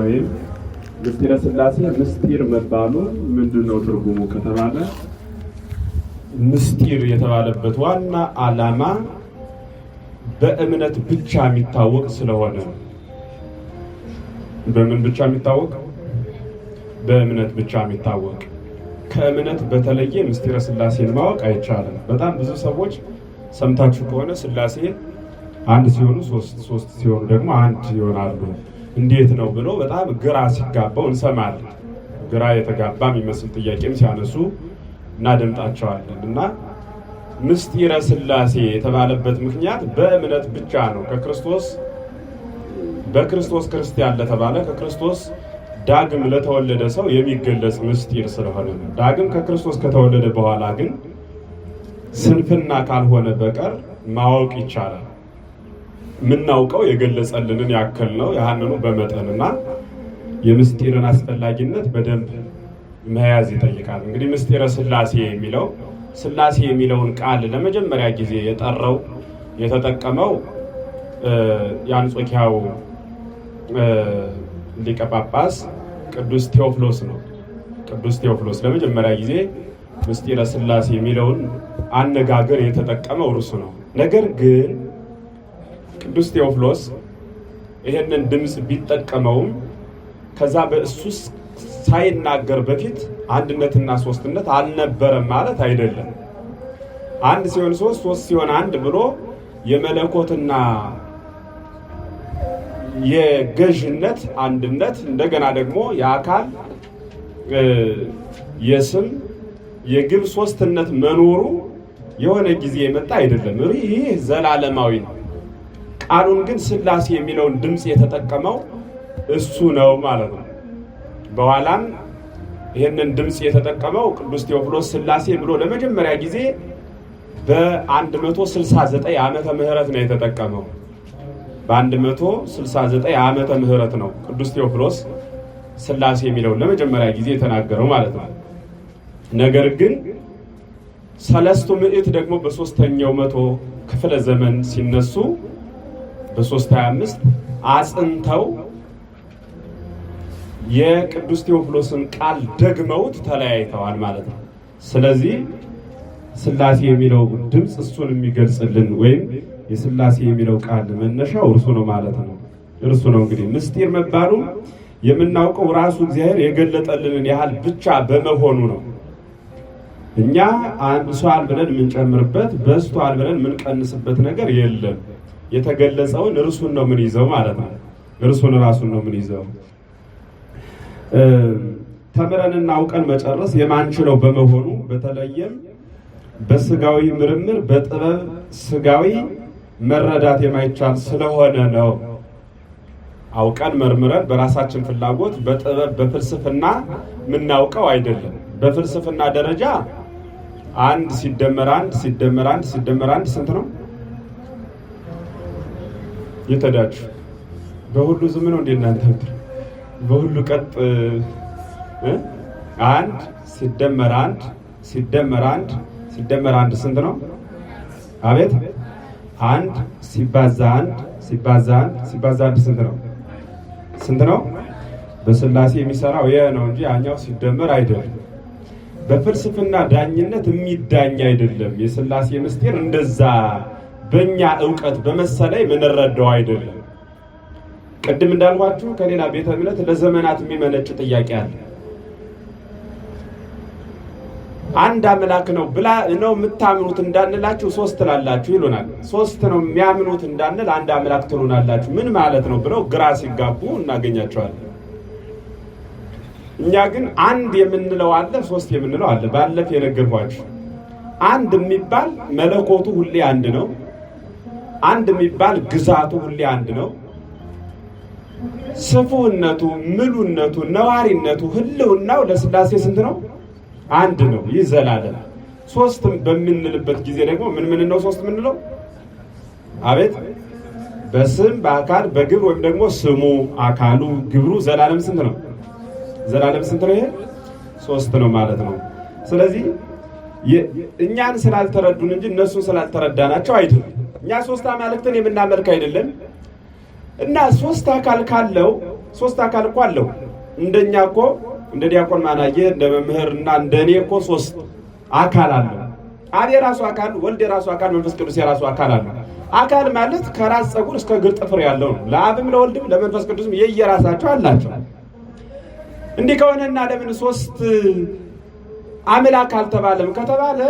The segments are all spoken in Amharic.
ወይም ምስጢረ ሥላሴ ምስጢር መባሉ ምንድነው ትርጉሙ ከተባለ ምስጢር የተባለበት ዋና ዓላማ በእምነት ብቻ የሚታወቅ ስለሆነ በምን ብቻ የሚታወቅ? በእምነት ብቻ የሚታወቅ። ከእምነት በተለየ ምስጢረ ሥላሴን ማወቅ አይቻልም። በጣም ብዙ ሰዎች ሰምታችሁ ከሆነ ሥላሴ አንድ ሲሆኑ ሶስት ሲሆኑ ደግሞ አንድ ይሆናሉ እንዴት ነው ብሎ በጣም ግራ ሲጋባው እንሰማለን። ግራ የተጋባ የሚመስል ጥያቄም ሲያነሱ እናደምጣቸዋለን። እና ምስጢረ ሥላሴ የተባለበት ምክንያት በእምነት ብቻ ነው። በክርስቶስ ክርስቲያን ለተባለ ከክርስቶስ ዳግም ለተወለደ ሰው የሚገለጽ ምስጢር ስለሆነ ነው። ዳግም ከክርስቶስ ከተወለደ በኋላ ግን ስንፍና ካልሆነ በቀር ማወቅ ይቻላል። የምናውቀው የገለጸልንን ያክል ነው። ያንኑ በመጠንና የምስጢርን አስፈላጊነት በደንብ መያዝ ይጠይቃል። እንግዲህ ምስጢረ ሥላሴ የሚለው ሥላሴ የሚለውን ቃል ለመጀመሪያ ጊዜ የተጠቀመው የአንጾኪያው ሊቀ ጳጳስ ቅዱስ ቴዎፍሎስ ነው። ቅዱስ ቴዎፍሎስ ለመጀመሪያ ጊዜ ምስጢረ ሥላሴ የሚለውን አነጋገር የተጠቀመው እርሱ ነው። ነገር ግን ቅዱስ ቴዎፍሎስ ይሄንን ድምፅ ቢጠቀመውም ከዛ በእሱ ሳይናገር በፊት አንድነትና ሶስትነት አልነበረም ማለት አይደለም። አንድ ሲሆን ሶስት ሲሆን አንድ ብሎ የመለኮትና የገዥነት አንድነት እንደገና ደግሞ የአካል የስም የግብ ሶስትነት መኖሩ የሆነ ጊዜ የመጣ አይደለም። ይህ ዘላለማዊ ነው። ቃሉን ግን ሥላሴ የሚለውን ድምፅ የተጠቀመው እሱ ነው ማለት ነው። በኋላም ይህንን ድምፅ የተጠቀመው ቅዱስ ቴዎፍሎስ ሥላሴ ብሎ ለመጀመሪያ ጊዜ በ169 ዓመተ ምህረት ነው የተጠቀመው። በ169 ዓመተ ምህረት ነው ቅዱስ ቴዎፍሎስ ሥላሴ የሚለውን ለመጀመሪያ ጊዜ የተናገረው ማለት ነው። ነገር ግን ሰለስቱ ምዕት ደግሞ በ3ኛው መቶ ክፍለ ዘመን ሲነሱ በ325 አጽንተው የቅዱስ ቴዎፍሎስን ቃል ደግመውት ተለያይተዋል ማለት ነው። ስለዚህ ሥላሴ የሚለው ድምፅ እሱን የሚገልጽልን ወይም የሥላሴ የሚለው ቃል መነሻው እርሱ ነው ማለት ነው። እርሱ ነው እንግዲህ ምስጢር መባሉ የምናውቀው ራሱ እግዚአብሔር የገለጠልንን ያህል ብቻ በመሆኑ ነው። እኛ አንሷል ብለን የምንጨምርበት በስቷል ብለን የምንቀንስበት ነገር የለም። የተገለጸውን እርሱን ነው ምን ይዘው ማለት ነው። እርሱን ራሱን ነው ምን ይዘው ተምረንና አውቀን መጨረስ የማንችለው በመሆኑ በተለይም በስጋዊ ምርምር በጥበብ ስጋዊ መረዳት የማይቻል ስለሆነ ነው። አውቀን መርምረን በራሳችን ፍላጎት በጥበብ በፍልስፍና የምናውቀው አይደለም። በፍልስፍና ደረጃ 1 ሲደመር 1 ሲደመር 1 ሲደመር 1 ስንት ነው? የተዳችሁ በሁሉ ዝም ነው እንዴ እናንተ? በሁሉ ቀጥ 1 ሲደመር 1 ሲደመር 1 ሲደመር 1 ስንት ነው? አቤት 1 ሲባዛ 1 ሲባዛ 1 ሲባዛ 1 ስንት ነው? ስንት ነው? በሥላሴ የሚሰራው ይሄ ነው እንጂ ያኛው ሲደመር አይደለም። በፍልስፍና ዳኝነት የሚዳኝ አይደለም። የሥላሴ ምስጢር እንደዛ በእኛ ዕውቀት በመሰለኝ የምንረዳው አይደለም። ቅድም እንዳልኳችሁ ከሌላ ቤተ እምነት ለዘመናት የሚመነጭ ጥያቄ አለ። አንድ አምላክ ነው ብላ ነው የምታምኑት እንዳንላችሁ 3 ትላላችሁ ይሉናል። 3 ነው የሚያምኑት እንዳንል አንድ አምላክ ትሉናላችሁ ምን ማለት ነው ብለው ግራ ሲጋቡ እናገኛቸዋለን። እኛ ግን አንድ የምንለው አለ፣ 3 የምንለው አለ። ባለፈ የነገርኳችሁ አንድ የሚባል መለኮቱ ሁሌ አንድ ነው። አንድ የሚባል ግዛቱ ሁሌ አንድ ነው። ስፉነቱ፣ ምሉነቱ፣ ነዋሪነቱ፣ ህልውናው ለሥላሴ ስንት ነው? አንድ ነው። ይህ ዘላለም። 3 በምንልበት ጊዜ ደግሞ ምን ነው 3 የምንለው? አቤት በስም በአካል በግብር ወይም ደግሞ ስሙ አካሉ ግብሩ ዘላለም ስንት ነው? ዘላለም ስንት ነው? ይሄ 3 ነው ማለት ነው። ስለዚህ እኛን ስላልተረዱን እንጂ እነሱን ስላልተረዳናቸው አይደለም። እኛ 3 አማልክትን የምናመልክ አይደለም እና 3 አካል ካለው ሶስት አካል እኮ አለው። እንደኛ እኮ እንደ ዲያቆን ማናየ እንደ መምህርና እንደኔ እኮ ሶስት አካል አለው። አብ የራሱ አካል፣ ወልድ የራሱ አካል፣ መንፈስ ቅዱስ የራሱ አካል አለው። አካል ማለት ከራስ ፀጉር እስከ እግር ጥፍር ያለው ነው። ለአብም ለወልድም ለመንፈስ ቅዱስም የየራሳቸው አላቸው። እንዲህ ከሆነና ለምን ሶስት አምላክ አልተባለም ከተባለ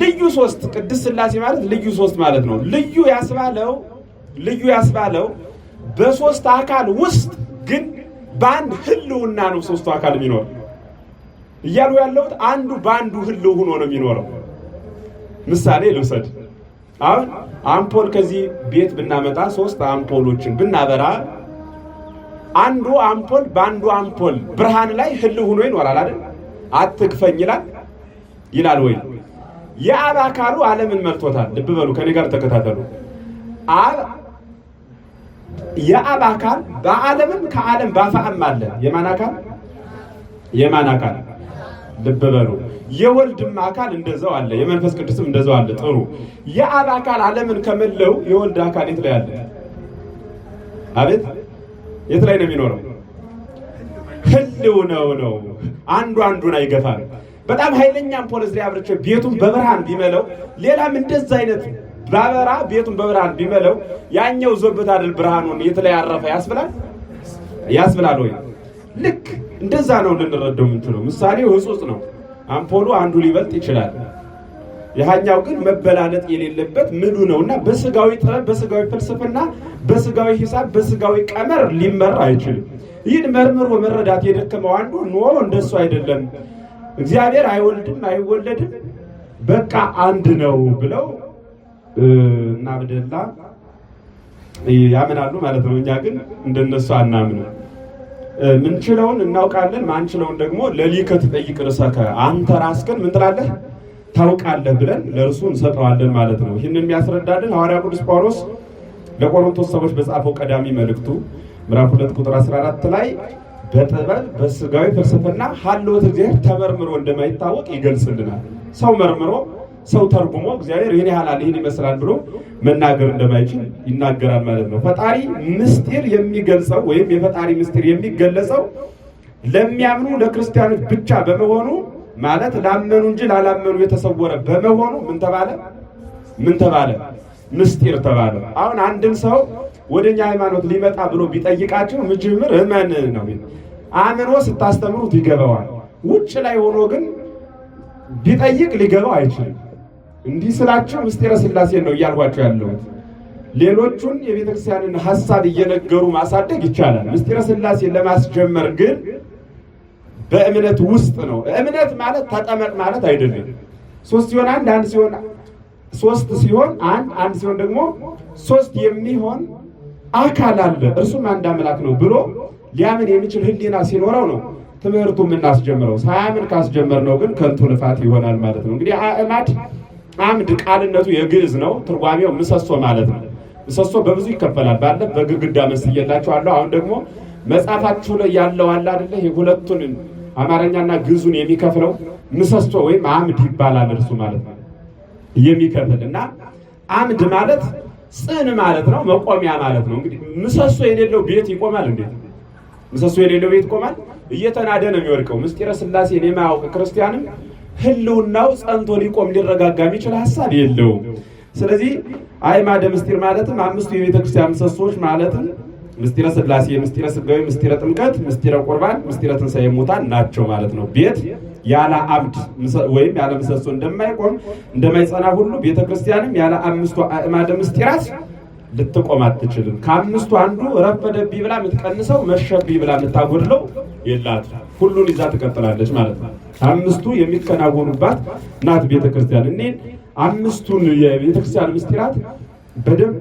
ልዩ ሶስት ቅድስት ሥላሴ ማለት ልዩ ሶስት ማለት ነው። ልዩ ያስባለው በሶስት አካል ውስጥ ግን በአንድ ህልውና ነው ሶስቱ አካል የሚኖር እያሉ ያለውት አንዱ በአንዱ ህልው ሆኖ ነው የሚኖረው። ምሳሌ ልውሰድ። አሁን አምፖል ከዚህ ቤት ብናመጣ ሶስት አምፖሎችን ብናበራ አንዱ አምፖል በአንዱ አምፖል ብርሃን ላይ ህልው ሆኖ ይኖራል አይደል? አትክፈኝ ይላል ወይ? የአብ አካሉ ዓለምን መርቶታል። ልብ በሉ፣ ከኔ ጋር ተከታተሉ። የአብ አካል በዓለምም ከዓለም ባፋም አለ። የማን አካል? ልብ በሉ። የወልድም አካል እንደዛው አለ። የመንፈስ ቅዱስም እንደዛው አለ። ጥሩ። የአብ አካል ዓለምን ከመለው የወልድ አካል የት ላይ አለ? አቤት፣ የት ላይ ነው የሚኖረው? ህልው ነው። አንዱ አንዱን አይገፋም። በጣም ኃይለኛ አምፖል እዚህ አብርቼ ቤቱን በብርሃን ቢመለው ሌላም እንደዛ አይነት ባበራ ቤቱን በብርሃን ቢመለው ያኛው ዞበት አይደል ብርሃኑን የት ላይ አረፈ ያስብላል ወይ? ልክ እንደዛ ነው ልንረዳው የምንችለው። ምሳሌው ህጹጽ ነው። አምፖሉ አንዱ ሊበልጥ ይችላል። ያኛው ግን መበላለጥ የሌለበት ምሉ ነውና በስጋዊ ጥበብ፣ በስጋዊ ፍልስፍና፣ በስጋዊ ሂሳብ፣ በስጋዊ ቀመር ሊመራ አይችልም። ይህን መርምሮ መረዳት የደከመው አንዱ እንደሱ አይደለም፣ እግዚአብሔር አይወልድም አይወለድም በቃ አንድ ነው ብለው እና በደላ ያምናሉ ማለት ነው። እኛ ግን እንደነሱ አናምንም። ምንችለውን እናውቃለን፣ ማንችለውን ደግሞ ለሊከ ትጠይቅ ርዕሰከ፣ አንተ ራስህን ምን ትላለህ ታውቃለህ ብለን ለእርሱ እንሰጠዋለን ማለት ነው። ይህንን የሚያስረዳልን ሐዋርያ ቅዱስ ጳውሎስ ለቆሮንቶስ ሰዎች በጻፈው ቀዳሚ መልእክቱ ምዕራፍ 2 ቁጥር 14 ላይ በጥበብ በስጋዊ ፍልስፍና ሀልወት እግዚአብሔር ተመርምሮ እንደማይታወቅ ይገልጽልናል። ሰው መርምሮ ሰው ተርጉሞ እግዚአብሔር ይህን ያህል ይህን ይመስላል ብሎ መናገር እንደማይችል ይናገራል ማለት ነው። ፈጣሪ ምስጢር የሚገልጸው ወይም የፈጣሪ ምስጢር የሚገለጸው ለሚያምኑ ለክርስቲያኖች ብቻ በመሆኑ ማለት ላመኑ እንጂ ላላመኑ የተሰወረ በመሆኑ ምን ተባለ? ምስጢር ተባለ። አሁን አንድን ሰው ወደኛ ሃይማኖት ሊመጣ ብሎ ቢጠይቃቸው ምጅምር እመን ነው። አምኖ ስታስተምሩት ይገባዋል። ውጭ ላይ ሆኖ ግን ቢጠይቅ ሊገባው አይችልም። እንዲህ ስላቸው ምስጢረ ሥላሴ ነው እያልኳቸው ያለሁት። ሌሎቹን የቤተክርስቲያንን ሐሳብ እየነገሩ ማሳደግ ይቻላል። ምስጢረ ሥላሴ ለማስጀመር ግን በእምነት ውስጥ ነው። እምነት ማለት ተጠመቅ ማለት አይደለም። ሶስት ሲሆን አንድ ሲሆን ሶስት ሲሆን አንድ ሲሆን ደግሞ ሶስት የሚሆን አካል አለ፣ እርሱም አንድ አምላክ ነው ብሎ ሊያምን የሚችል ሕሊና ሲኖረው ነው ትምህርቱ የምናስጀምረው። ሳያምን ካስጀመርነው ግን ከንቱ ልፋት ይሆናል ማለት ነው። እንግዲህ አዕማድ አምድ ቃልነቱ የግዕዝ ነው። ትርጓሜው ምሰሶ ማለት ነው። ምሰሶ በብዙ ይከፈላል። ባለ በግድግዳ መስየላችኋለሁ። አሁን ደግሞ መጽሐፋችሁ ላይ ያለው አለ አይደለ? የሁለቱን አማርኛና ግዕዙን የሚከፍለው ምሰሶ ወይም አምድ ይባላል። እርሱ ማለት ነው የሚከፍልና አምድ ማለት ጽን ማለት ነው፣ መቆሚያ ማለት ነው። እንግዲህ ምሰሶ የሌለው ቤት ይቆማል እንዴ? ምሰሶ የሌለው ቤት ይቆማል? እየተናደ ነው የሚወድቀው። ምስጢረ ሥላሴን የማያውቅ ክርስቲያንም ህልውናው ጸንቶ ሊቆም ሊረጋጋ የሚችል ሐሳብ የለውም። ስለዚህ አዕማደ ምስጢር ማለትም አምስቱ የቤተ ክርስቲያን ምሰሶች ማለትም ምስጢረ ሥላሴ፣ ምስጢረ ሥጋዌ፣ ምስጢረ ጥምቀት፣ ምስጢረ ቁርባን፣ ምስጢረ ትንሣኤ ሙታን ናቸው ማለት ነው። ቤት ያለ አምድ ወይም ያለ ምሰሶ እንደማይቆም እንደማይጸና ሁሉ ቤተ ክርስቲያንም ያለ አምስቱ አዕማደ ምስጢራት ልትቆም አትችልም። ከአምስቱ አንዱ ረፈደብኝ ብላ የምትቀንሰው መሸብኝ ብላ የምታጎድለው የላትም። ሁሉን ይዛ ትቀጥላለች ማለት ነው። አምስቱ የሚከናወኑባት ናት ቤተ ክርስቲያን። እኔ አምስቱን የቤተ ክርስቲያን ምስጢራት በደንብ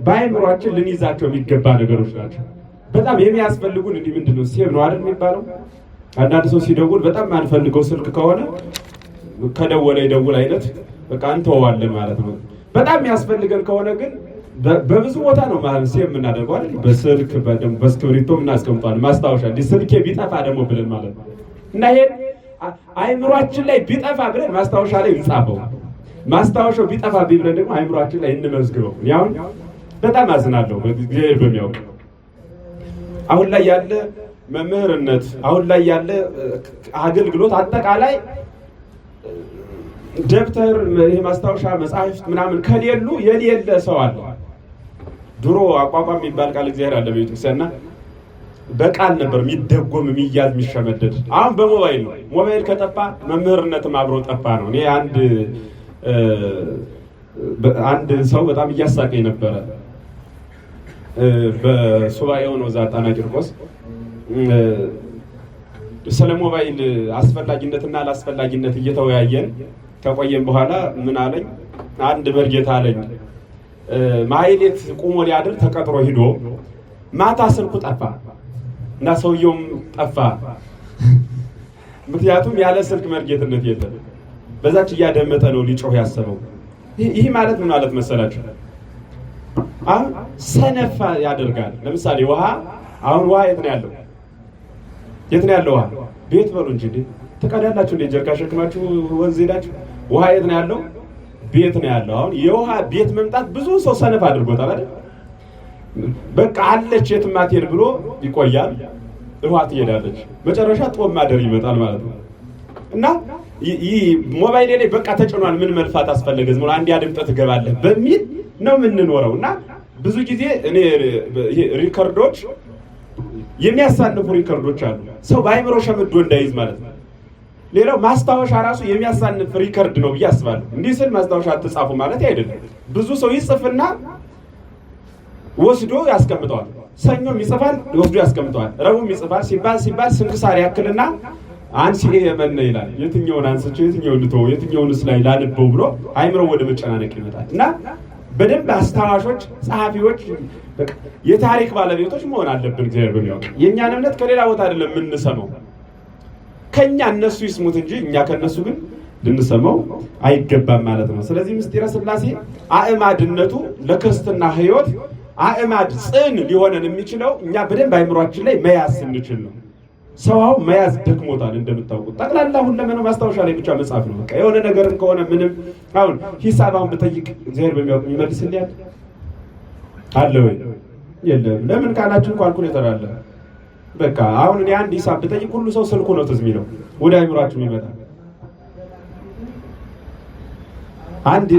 በአእምሯችን ልንይዛቸው የሚገባ ነገሮች ናቸው። በጣም የሚያስፈልጉን እንዲህ ምንድነው ሴብ ነው አይደል የሚባለው። አንዳንድ ሰው ሲደውል በጣም ማንፈልገው ስልክ ከሆነ ከደወለ ይደውል አይነት በቃ እንተዋለን ማለት ነው። በጣም የሚያስፈልገን ከሆነ ግን በብዙ ቦታ ነው ማለት ሴብ የምናደርገው አይደል። በስልክ በደም በስክሪፕቶ እናስቀምጣለን ማስታወሻ። ስልኬ ቢጠፋ ደግሞ ብለን ማለት ነው። እና ይሄ አእምሯችን ላይ ቢጠፋ ብለን ማስታወሻ ላይ እንጻፈው። ማስታወሻው ቢጠፋ ብለን ደግሞ አእምሯችን ላይ እንመዝግበው። ያው በጣም አዝናለሁ እግዚአብሔር በሚያውቅ አሁን ላይ ያለ መምህርነት፣ አሁን ላይ ያለ አገልግሎት አጠቃላይ ደብተር ማስታወሻ መጽሐፍት ምናምን ከሌሉ የሌለ ሰው አለ። ድሮ አቋቋም የሚባል ቃል እግዚአብሔር አለ በቤተክርስቲያንና በቃል ነበር የሚደጎም የሚያዝ የሚሸመደድ። አሁን በሞባይል ነው። ሞባይል ከጠፋ መምህርነትም አብሮ ጠፋ ነው። እኔ አንድ ሰው በጣም እያሳቀኝ ነበረ። በሱባኤው ነው እዛ ጣና ቂርቆስ ስለ ሞባይል አስፈላጊነትና አላስፈላጊነት እየተወያየን ከቆየን በኋላ ምን አለኝ፣ አንድ መርጌታ አለኝ ማህሌት ቁሞ ሊያድር ተቀጥሮ ሂዶ ማታ ስልኩ ጠፋ እና ሰውየውም ጠፋ። ምክንያቱም ያለ ስልክ መርጌትነት የለም። በዛች እያደመጠ ነው ሊጮህ ያሰበው። ይህ ማለት ምን ማለት መሰላችሁ? አሁን ሰነፋ ያደርጋል። ለምሳሌ ውሃ፣ አሁን ውሃ የት ነው ያለው? የት ነው ያለው ውሃ? ቤት በሉ እንጂ ትቀዳላችሁ እንደ ጀርካ ሸክማችሁ ወንዝ ሄዳችሁ። ውሃ የት ነው ያለው? ቤት ነው ያለው። አሁን የውሃ ቤት መምጣት ብዙ ሰው ሰነፍ አድርጎታል አይደል? በቃ አለች የትም አትሄድ ብሎ ይቆያል። ውሃ ትሄዳለች፣ መጨረሻ ጦም ማደር ይመጣል ማለት ነው። እና ይህ ሞባይል ላይ በቃ ተጭኗል፣ ምን መልፋት አስፈለገ? ዝም ብሎ አንዴ አድምጠህ ትገባለህ በሚል ነው የምንኖረው። እና ብዙ ጊዜ እኔ ሪከርዶች የሚያሳንፉ ሪከርዶች አሉ፣ ሰው በአይምሮ ሸምዶ እንዳይዝ ማለት ነው። ሌላው ማስታወሻ ራሱ የሚያሳንፍ ሪከርድ ነው ብዬ አስባለሁ። እንዲህ ስል ማስታወሻ አትጻፉ ማለት አይደለም። ብዙ ሰው ይጽፍና ወስዶ ያስቀምጠዋል። ሰኞም ይጽፋል ወስዶ ያስቀምጠዋል። ረቡዕም ይጽፋል ሲባል ስንክሳር ያክልና አንሲ የመነ ይላል። የትኛውን አንስቼ የትኛውን ልተው የትኛውንስ ላይ ላንበው ብሎ አይምሮ ወደ መጨናነቅ ይመጣል። እና በደንብ አስታዋሾች፣ ጸሐፊዎች፣ የታሪክ ባለቤቶች መሆን አለብን። እግዚአብሔር በሚያውቅ የእኛን እምነት ከሌላ ቦታ አይደለም የምንሰማው። ከኛ እነሱ ይስሙት እንጂ እኛ ከነሱ ግን ልንሰማው አይገባም ማለት ነው። ስለዚህ ምስጢረ ሥላሴ አእማድነቱ ለክርስትና ሕይወት አእማድ ጽን ሊሆነን የሚችለው እኛ በደንብ አይምሯችን ላይ መያዝ ስንችል ነው። ሰው መያዝ ደክሞታል እንደምታውቁት። ጠቅላላ ሁለመናው ማስታወሻ ላይ ብቻ መጻፍ ነው። በቃ የሆነ ነገርም ከሆነ ምንም አሁን ሂሳብ አሁን ብጠይቅ እግዚአብሔር በሚያውቅ ይመልስልኛል አለ ወይ? የለም። ለምን ካላችሁ ካልኩሌተር አለ። በቃ አሁን እኔ አንድ ሂሳብ ብጠይቅ ሁሉ ሰው ስልኩ ነው ትዝ የሚለው ወደ አይምሯችሁ ይመጣል። አንድ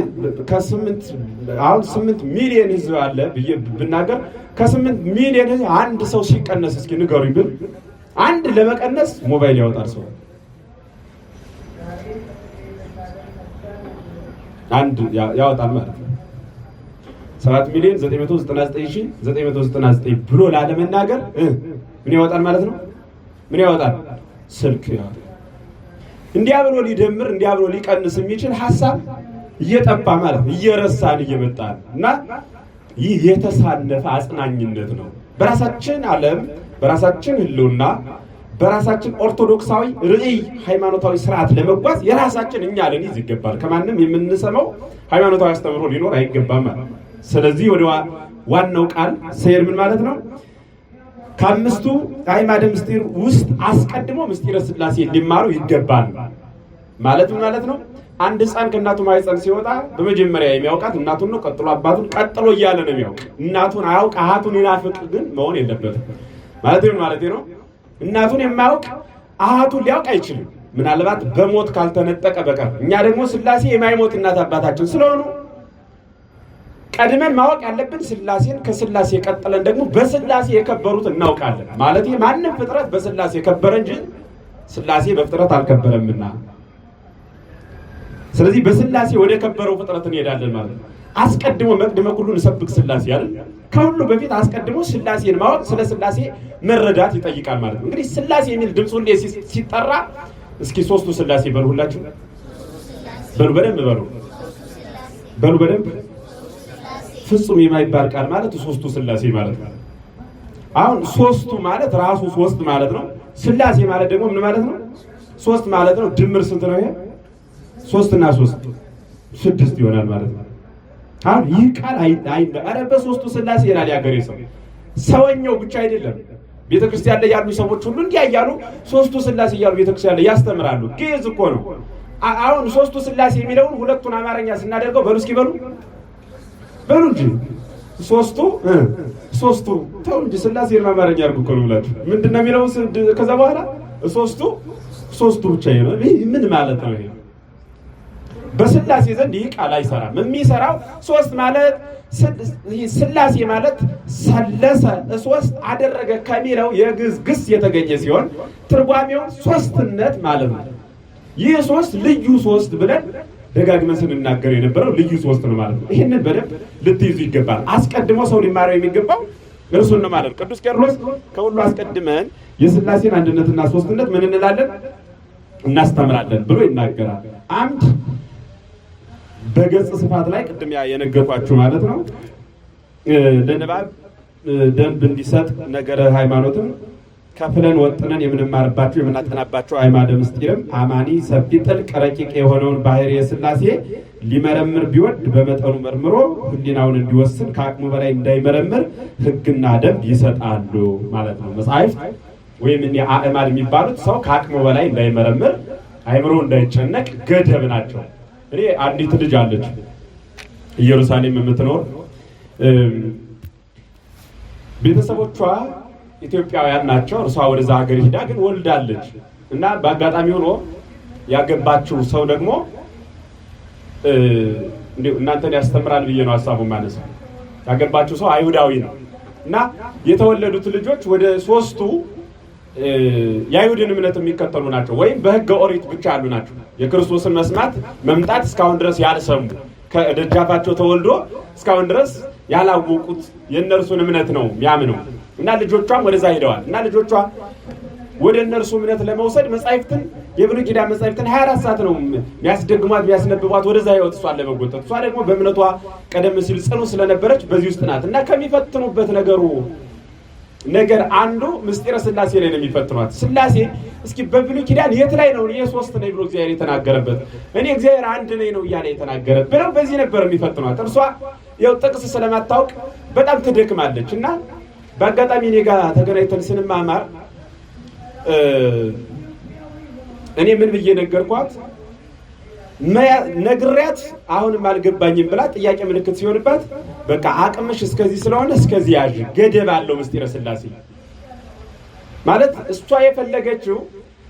ከ8 ሚሊዮን ህዝብ አለ ብዬ ብናገር ከ8 ሚሊዮን ህዝብ አንድ ሰው ሲቀነስ እስኪ ንገሩኝ ብል አንድ ለመቀነስ ሞባይል ያወጣል ሰው አንድ ያወጣል ማለት ነው። 7,999,999 ብሎ ላለመናገር ምን ያወጣል ማለት ነው? ምን ያወጣል? ስልክ ያወጣል። እንዲያ ብሎ ሊደምር እንዲያ ብሎ ሊቀንስ የሚችል ሐሳብ እየጠፋ ማለት ነው። እየረሳን እየመጣን እና ይህ የተሳነፈ አጽናኝነት ነው። በራሳችን ዓለም በራሳችን ህልውና በራሳችን ኦርቶዶክሳዊ ርዕይ ሃይማኖታዊ ስርዓት ለመጓዝ የራሳችን እኛ ልንይዝ ይገባል። ከማንም የምንሰማው ሃይማኖታዊ አስተምህሮ ሊኖር አይገባም ማለት። ስለዚህ ወደ ዋናው ቃል ሰይር ምን ማለት ነው? ከአምስቱ አዕማደ ምስጢር ውስጥ አስቀድሞ ምስጢረ ሥላሴ ሊማሩ ይገባል ማለት ምን ማለት ነው? አንድ ሕፃን ከእናቱ ማህፀን ሲወጣ በመጀመሪያ የሚያውቃት እናቱን ነው። ቀጥሎ አባቱን፣ ቀጥሎ እያለ ነው የሚያውቅ። እናቱን አያውቅ አሃቱን ይናፍቅ ግን መሆን የለበትም ማለት ነው። እናቱን የማያውቅ አሃቱን ሊያውቅ አይችልም፣ ምናልባት በሞት ካልተነጠቀ በቀር። እኛ ደግሞ ሥላሴ የማይሞት እናት አባታችን ስለሆኑ ቀድመን ማወቅ ያለብን ሥላሴን፣ ከሥላሴ ቀጥለን ደግሞ በሥላሴ የከበሩት እናውቃለን። ማለት ማንም ፍጥረት በሥላሴ የከበረ እንጂ ሥላሴ በፍጥረት አልከበረምና፣ ስለዚህ በሥላሴ ወደ ከበረው ፍጥረት እንሄዳለን ማለት ነው። አስቀድሞ መቅድመ ኩሉ እንሰብክ ሥላሴ አይደል? ከሁሉ በፊት አስቀድሞ ሥላሴን ማወቅ ስለ ሥላሴ መረዳት ይጠይቃል ማለት ነው። እንግዲህ ሥላሴ የሚል ድምፅ ሁሌ ሲጠራ እስኪ ሶስቱ ሥላሴ በሉ፣ ሁላችሁ በሉ፣ በደንብ በሉ በደንብ። ፍጹም የማይባል ቃል ማለት ሶስቱ ሥላሴ ማለት ነው። አሁን ሶስቱ ማለት ራሱ ሶስት ማለት ነው። ሥላሴ ማለት ደግሞ ምን ማለት ነው? ሶስት ማለት ነው። ድምር ስንት ነው ይሄ? 3 እና 3 6 ይሆናል ማለት ነው። አሁን ይህ ቃል አረ በሶስቱ ሥላሴ ይላል ያገሬ ሰው። ሰውኛው ብቻ አይደለም። ቤተክርስቲያን ላይ ያሉ ሰዎች ሁሉ እንዲያ እያሉ ሶስቱ ሥላሴ እያሉ ቤተክርስቲያን ላይ ያስተምራሉ። ግዕዝ እኮ ነው። አሁን ሶስቱ ሥላሴ የሚለውን ሁለቱን አማርኛ ስናደርገው በሉ እስኪ በሉ እንጂ ሶስቱ ተው እንጂ ሥላሴን አማርኛ አድርጉ እኮ ነው ብላችሁ ምንድነው የሚለው? ከዛ በኋላ ሶስቱ ብቻ ነው። ምን ማለት ነው ይሄ? በሥላሴ ዘንድ ይህ ቃል አይሰራም። የሚሰራው ሶስት ማለት ሥላሴ ማለት ሰለሰ ሶስት አደረገ ከሚለው የግዕዝ ግስ የተገኘ ሲሆን ትርጓሜው ሶስትነት ማለት ነው። ይህ ሶስት ልዩ ሶስት ብለን ደጋግመን ስንናገር የነበረው ልዩ ሶስት ነው ማለት ነው። ይህንን በደንብ ልትይዙ ይገባል። አስቀድሞ ሰው ሊማረው የሚገባው እርሱን ነው ማለት ነው። ቅዱስ ቄርሎስ ከሁሉ አስቀድመን የሥላሴን አንድነትና ሶስትነት ምን እንላለን? እናስተምራለን ብሎ ይናገራል። አንድ በገጽ ስፋት ላይ ቅድም የነገርኳችሁ ማለት ነው ለንባብ ደንብ እንዲሰጥ ነገረ ሃይማኖትም ከፍለን ወጥነን የምንማርባቸው የምናጠናባቸው አዕማደ ምስጢርም አማኒ ሰፊ ጥልቅ ረቂቅ የሆነውን ባሕርየ ሥላሴ ሊመረምር ቢወድ በመጠኑ መርምሮ ሕሊናውን እንዲወስን ከአቅሙ በላይ እንዳይመረምር ሕግና ደንብ ይሰጣሉ ማለት ነው። መጽሐፍት ወይም አዕማድ የሚባሉት ሰው ከአቅሙ በላይ እንዳይመረምር አእምሮ እንዳይጨነቅ ገደብ ናቸው። እኔ አንዲት ልጅ አለች ኢየሩሳሌም የምትኖር ቤተሰቦቿ ኢትዮጵያውያን ናቸው። እርሷ ወደዛ ሀገር ሄዳ ግን ወልዳለች እና በአጋጣሚ ሆኖ ያገባችው ሰው ደግሞ እናንተን ያስተምራል ብዬ ነው ሀሳቡ ማለት ነው። ያገባችው ሰው አይሁዳዊ ነው እና የተወለዱት ልጆች ወደ ሶስቱ የአይሁድን እምነት የሚከተሉ ናቸው፣ ወይም በሕገ ኦሪት ብቻ ያሉ ናቸው። የክርስቶስን መስማት መምጣት እስካሁን ድረስ ያልሰሙ ከደጃፋቸው ተወልዶ እስካሁን ድረስ ያላወቁት የእነርሱን እምነት ነው የሚያምነው እና ልጆቿም ወደዛ ሄደዋል እና ልጆቿ ወደ እነርሱ እምነት ለመውሰድ መጻሕፍትን የብሉይ ኪዳን መጻሕፍትን 24 ሰዓት ነው የሚያስደግሟት የሚያስነብቧት ወደዛ ህይወት እሷን ለመጎተት። እሷ ደግሞ በእምነቷ ቀደም ሲል ጽኑ ስለነበረች በዚህ ውስጥ ናት እና ከሚፈትኑበት ነገር አንዱ ምስጢረ ሥላሴ ላይ ነው የሚፈትኗት። ሥላሴ እስኪ በብሉይ ኪዳን የት ላይ ነው እኔ ሶስት ነኝ ብሎ እግዚአብሔር የተናገረበት እኔ እግዚአብሔር አንድ ነኝ ነው እያለ የተናገረበት ብለው በዚህ ነበር የሚፈትኗት። እርሷ ያው ጥቅስ ስለማታውቅ በጣም ትደክማለች እና በአጋጣሚ እኔ ጋር ተገናኝተን ስንማማር እኔ ምን ብዬ ነገርኳት? ነግሬያት አሁንም አልገባኝም ብላ ጥያቄ ምልክት ሲሆንባት በቃ አቅምሽ እስከዚህ ስለሆነ እስከዚህ ያዥ ገደብ አለው ምስጢረ ሥላሴ ማለት እሷ የፈለገችው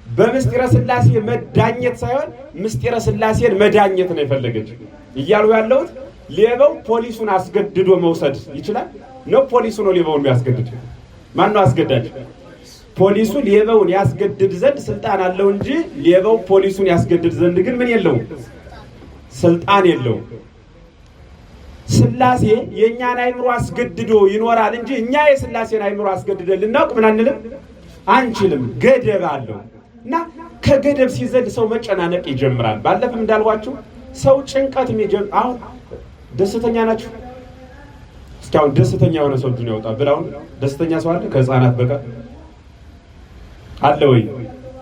በምስጢረ ሥላሴ መዳኘት ሳይሆን ምስጢረ ሥላሴን መዳኘት ነው የፈለገችው። እያሉ ያለሁት ሌባው ፖሊሱን አስገድዶ መውሰድ ይችላል ነው? ፖሊሱ ነው ሌባውን የሚያስገድድ? ማን ነው አስገዳጅ? ፖሊሱ ሌባውን ያስገድድ ዘንድ ስልጣን አለው እንጂ ሌባው ፖሊሱን ያስገድድ ዘንድ ግን ምን የለውም? ስልጣን የለውም። ሥላሴ የእኛን አእምሮ አስገድዶ ይኖራል እንጂ እኛ የሥላሴን አእምሮ አስገድደን ልናውቅ ምን አንልም አንችልም። ገደብ አለው እና ከገደብ ሲዘል ሰው መጨናነቅ ይጀምራል። ባለፈም እንዳልኳችሁ ሰው ጭንቀት አሁን ደስተኛ ናችሁ? እስኪ አሁን ደስተኛ የሆነ ሰው እጁን ያወጣ ብላውን ደስተኛ ሰው አለ ከህፃናት በቀር አለ ወይ?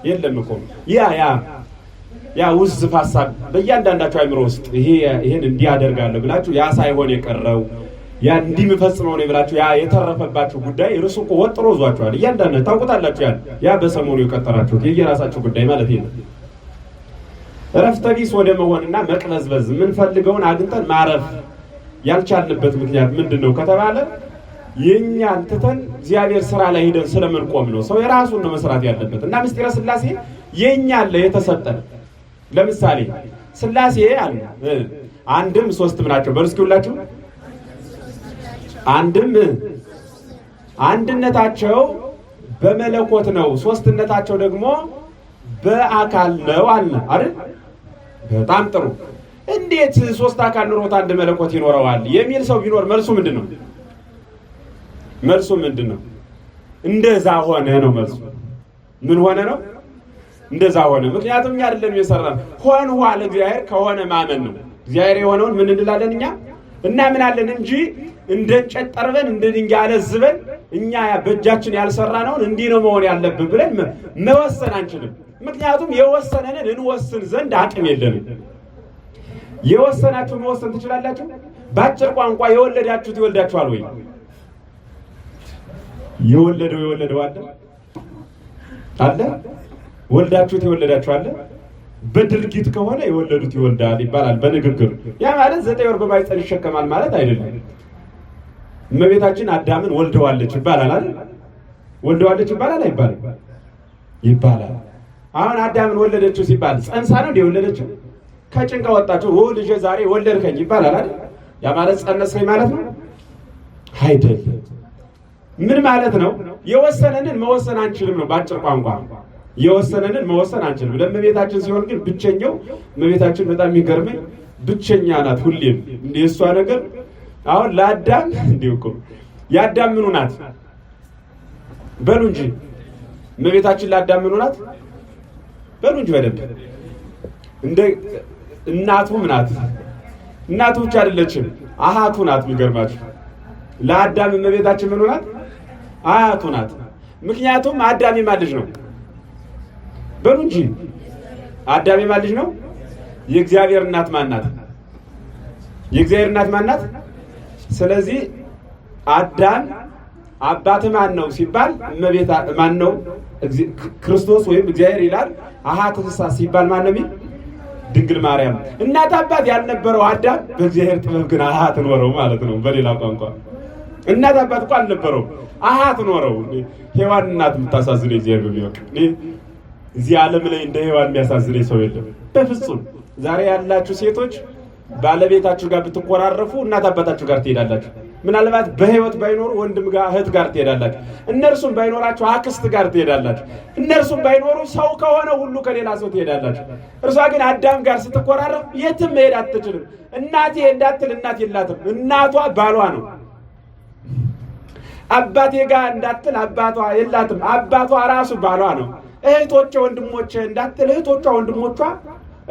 የለም እኮ ያ ውዝፍ ሀሳብ በእያንዳንዳችሁ አእምሮ ውስጥ ይሄን እንዲህ አደርጋለሁ ብላችሁ ያ ሳይሆን የቀረው ያ እንዲህ የምፈጽመው ነው ብላችሁ ያ የተረፈባችሁ ጉዳይ እርሱ እኮ ወጥሮ ዟችኋል። እያንዳንዳችሁ ታውቁታላችሁ። ያ በሰሞኑ የቀጠራችሁት የየራሳችሁ ጉዳይ ማለት ነው። እረፍተ ቢስ ወደ መሆንና መቅበዝበዝ የምንፈልገውን አግኝተን ማረፍ ያልቻልንበት ምክንያት ምንድን ነው ከተባለ የእኛን ትተን እግዚአብሔር ስራ ላይ ሄደን ስለምንቆም ነው። ሰው የራሱን ነው መስራት ያለበት እና ምስጢረ ሥላሴ የእኛ አለ የተሰጠን። ለምሳሌ ሥላሴ አለ አንድም ሶስትም ናቸው። በሉ እስኪ ሁላችሁ አንድም አንድነታቸው በመለኮት ነው፣ ሶስትነታቸው ደግሞ በአካል ነው አለ አይደል? በጣም ጥሩ። እንዴት ሶስት አካል ኑሮት አንድ መለኮት ይኖረዋል የሚል ሰው ቢኖር መልሱ ምንድን ነው? መልሱ ምንድን ነው? እንደዛ ሆነ ነው መልሱ። ምን ሆነ ነው? እንደዛ ሆነ። ምክንያቱም እኛ አይደለም የሰራን ሆን ኋለ እግዚአብሔር ከሆነ ማመን ነው። እግዚአብሔር የሆነውን ምን እንላለን እኛ እናምናለን እንጂ እንደ እንጨት ጠርበን እንደ ድንጋይ አለዝበን እኛ በእጃችን ያልሰራነውን እንዲህ ነው መሆን ያለብን ብለን መወሰን አንችልም። ምክንያቱም የወሰነንን እንወስን ዘንድ አቅም የለንም። የወሰናችሁ መወሰን ትችላላችሁ? በአጭር ቋንቋ የወለዳችሁት ይወልዳችኋል ወይ? የወለደው አለ? ወልዳችሁት የወለዳችሁ አለ? በድርጊት ከሆነ የወለዱት ይወልዳል ይባላል በንግግር። ያ ማለት 9 ወር በማኅፀን ይሸከማል ማለት አይደለም። እመቤታችን አዳምን ወልደዋለች ይባላል አይደል? ወልደዋለች ይባላል አይባልም? ይባላል። አሁን አዳምን ወለደችው ሲባል ጸንሳ ነው የወለደችው? ከጭንቃ ወጣችው ልጄ ዛሬ ወለድከኝ ይባላል አይደል? ያ ማለት ጸነስከኝ ማለት ነው አይደለም። ምን ማለት ነው? የወሰነንን መወሰን አንችልም ነው ባጭር ቋንቋ። የወሰነንን መወሰን አንችልም። ለእመቤታችን ሲሆን ግን ብቸኛው እመቤታችን በጣም የሚገርመኝ ብቸኛ ናት። ሁሌም እንደ እሷ ነገር አሁን ለአዳም እንዲሁ እኮ የአዳም ምኑ ናት በሉ እንጂ እመቤታችን ለአዳም ምኑ ናት በሉ እንጂ በደንብ እንደ እናቱም ናት። እናቱ ብቻ አይደለችም አሃቱ ናት። የሚገርማችሁ ለአዳም እመቤታችን ምኑ ናት? አሃቱ ናት። ምክንያቱም አዳም የማን ልጅ ነው በሉ እንጂ አዳም የማን ልጅ ነው? የእግዚአብሔር እናት ማን ናት? የእግዚአብሔር እናት ማን ናት? ስለዚህ አዳም አባት ማን ነው ሲባል እመቤታ ማን ነው? ክርስቶስ ወይም እግዚአብሔር ይላል። አሃት ሲባል ማን ነው? ድንግል ማርያም። እናት አባት ያልነበረው አዳም በእግዚአብሔር ጥበብ ግን አሃት ኖረው ማለት ነው። በሌላ ቋንቋ እናት አባት እኮ አልነበረው አሃት ኖረው። ሔዋን እናት የምታሳዝነኝ እግዚአብሔር በሚወቅ እዚህ ዓለም ላይ እንደ ሔዋን የሚያሳዝነኝ ሰው የለም በፍጹም። ዛሬ ያላችሁ ሴቶች ባለቤታችሁ ጋር ብትቆራረፉ እናት አባታችሁ ጋር ትሄዳላችሁ። ምናልባት በህይወት ባይኖሩ ወንድም ጋር እህት ጋር ትሄዳላችሁ። እነርሱም ባይኖራችሁ አክስት ጋር ትሄዳላችሁ። እነርሱም ባይኖሩ ሰው ከሆነ ሁሉ ከሌላ ሰው ትሄዳላችሁ። እርሷ ግን አዳም ጋር ስትቆራረፍ የትም መሄድ አትችልም። እናቴ እንዳትል እናት የላትም፣ እናቷ ባሏ ነው። አባቴ ጋር እንዳትል አባቷ የላትም፣ አባቷ ራሱ ባሏ ነው። እህቶቼ ወንድሞቼ እንዳትል እህቶቿ ወንድሞቿ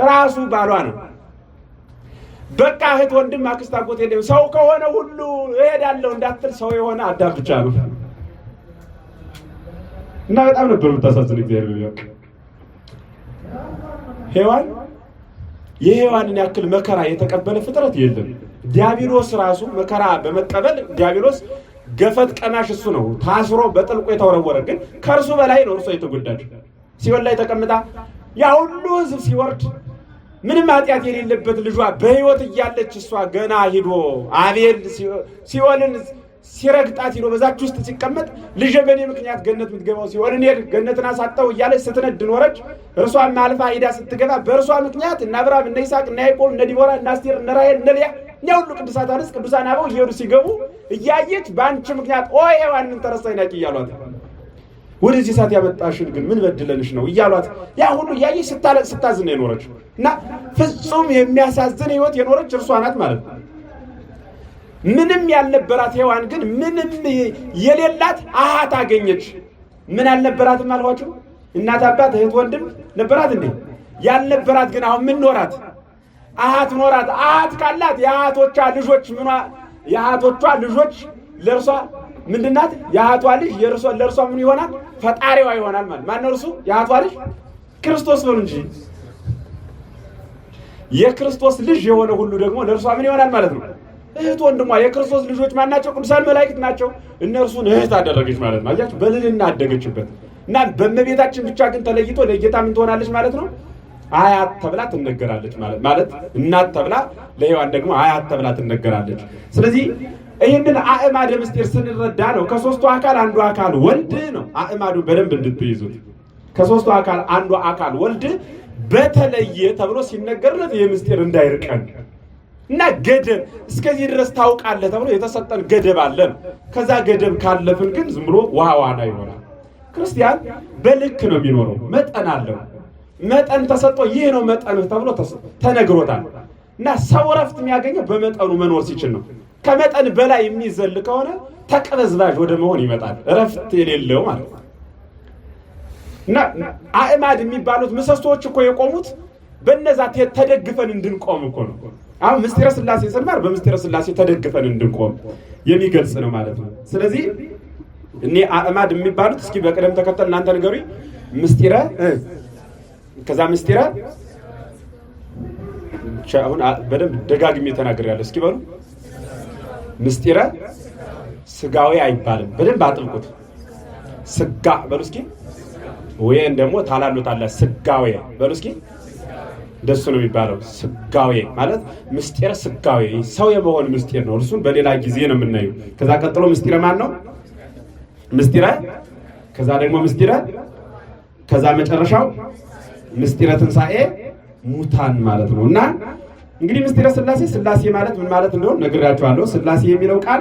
ራሱ ባሏ ነው። በቃ እህት ወንድም አክስት አጎት የለም። ሰው ከሆነ ሁሉ እሄዳለሁ እንዳትል ሰው የሆነ አዳም ብቻ ነው። እና በጣም ነበር የምታሳዝን እግዚአብሔር ይወቅ። ሔዋን የሔዋንን ያክል መከራ የተቀበለ ፍጥረት የለም። ዲያብሎስ ራሱ መከራ በመቀበል ዲያብሎስ ገፈት ቀማሽ እሱ ነው። ታስሮ በጥልቁ የተወረወረ ግን ከእርሱ በላይ ነው እርሷ የተጎዳች። ሲኦል ላይ ተቀምጣ ያ ሁሉ ሕዝብ ሲወርድ ምንም ኃጢአት የሌለበት ልጇ በሕይወት እያለች እሷ ገና ሂዶ አቤል ሲኦልን ሲረግጣት ሂዶ በዛች ውስጥ ሲቀመጥ ልጄ በእኔ ምክንያት ገነት የምትገባው ሲኦልን ሄድ ገነትን አሳጣው እያለች ስትነድ ኖረች። እርሷም አልፋ ሂዳ ስትገባ በእርሷ ምክንያት እነ አብርሃም እነ ይስሐቅ እነ ያዕቆብ እነ ዲቦራ እነ አስቴር እነ ራሔል እነ ልያ እኛ ሁሉ ቅዱሳት አንስት ቅዱሳን አበው እየሄዱ ሲገቡ እያየች በአንቺ ምክንያት ሔዋንን ተረሳኝ ናቂ እያሏት ወደዚህ ሰዓት ያመጣሽን ግን ምን በድለንሽ ነው እያሏት ያ ሁሉ እያየች ስታለቅ ስታዝን የኖረች እና ፍጹም የሚያሳዝን ህይወት የኖረች እርሷ ናት ማለት ነው። ምንም ያልነበራት ሔዋን ግን ምንም የሌላት አሃት አገኘች። ምን አልነበራትም አልኋችሁ? እናት አባት እህት ወንድም ነበራት እንዴ? ያልነበራት ግን አሁን ምን ኖራት? አሃት ኖራት። አሃት ካላት የአሃቶቿ ልጆች የአሃቶቿ ልጆች ለእርሷ ምንድናት? የአሃቷ ልጅ ለእርሷ ምን ይሆናል? ፈጣሪዋ ይሆናል ማለት ማን ነው? እርሱ የአሃቷ ልጅ ክርስቶስ ነው እንጂ የክርስቶስ ልጅ የሆነ ሁሉ ደግሞ ለእርሷ ምን ይሆናል ማለት ነው? እህት ወንድሟ። የክርስቶስ ልጆች ማን ናቸው? ቅዱሳን መላእክት ናቸው። እነርሱን እህት አደረገች ማለት ነው። አያችሁ፣ በልልና አደገችበት እና በእመቤታችን ብቻ ግን ተለይቶ ለጌታ ምን ትሆናለች ማለት ነው? አያት ተብላ ትነገራለች ማለት እናት ተብላ ለሔዋን ደግሞ አያት ተብላ ትነገራለች። ስለዚህ ይህንን አእማደ ምስጢር ስንረዳ ነው ከሶስቱ አካል አንዱ አካል ወልድ ነው። አእማዱ በደንብ እንድትይዙት ከሶስቱ አካል አንዱ አካል ወልድ በተለየ ተብሎ ሲነገርለት የምስጢር እንዳይርቀን እና ገደብ እስከዚህ ድረስ ታውቃለህ ተብሎ የተሰጠን ገደብ አለን። ከዛ ገደብ ካለፍን ግን ዝም ብሎ ውሃ ዋና ይሆናል። ክርስቲያን በልክ ነው የሚኖረው። መጠን አለው። መጠን ተሰጥቶ ይህ ነው መጠንህ ተብሎ ተነግሮታል። እና ሰው እረፍት የሚያገኘው በመጠኑ መኖር ሲችል ነው። ከመጠን በላይ የሚዘል ከሆነ ተቅበዝባዥ ወደ መሆን ይመጣል። እረፍት የሌለው ማለት ነው። እና አእማድ የሚባሉት ምሰሶዎች እኮ የቆሙት በእነዛ ተደግፈን እንድንቆም እኮ ነው። አሁን ምስጢረ ሥላሴ ስንማር በምስጢረ ሥላሴ ተደግፈን እንድንቆም የሚገልጽ ነው ማለት ነው። ስለዚህ እኔ አእማድ የሚባሉት እስኪ በቅደም ተከተል እናንተ ንገሩኝ። ምስጢረ ከዛ ምስጢረ አሁን በደንብ ደጋግሜ ተናግሬያለሁ። እስኪ በሉ ምስጢረ ስጋዊ አይባልም። በደንብ አጥብቁት። ስጋ በሉ እስኪ። ወይን ደግሞ ታላሉታለ ስጋዊ በሉ እስኪ። እንደሱ ነው የሚባለው። ስጋዌ ማለት ምስጢረ ስጋዌ ሰው የመሆን ምስጢር ነው። እርሱን በሌላ ጊዜ ነው የምናየው። ከዛ ቀጥሎ ምስጢረ ማን ነው? ምስጢረ ከዛ ደግሞ ምስጢረ ከዛ መጨረሻው ምስጢረ ትንሣኤ ሙታን ማለት ነው። እና እንግዲህ ምስጢረ ሥላሴ ሥላሴ ማለት ምን ማለት እንደሆነ ነግራችኋለሁ። ሥላሴ የሚለው ቃል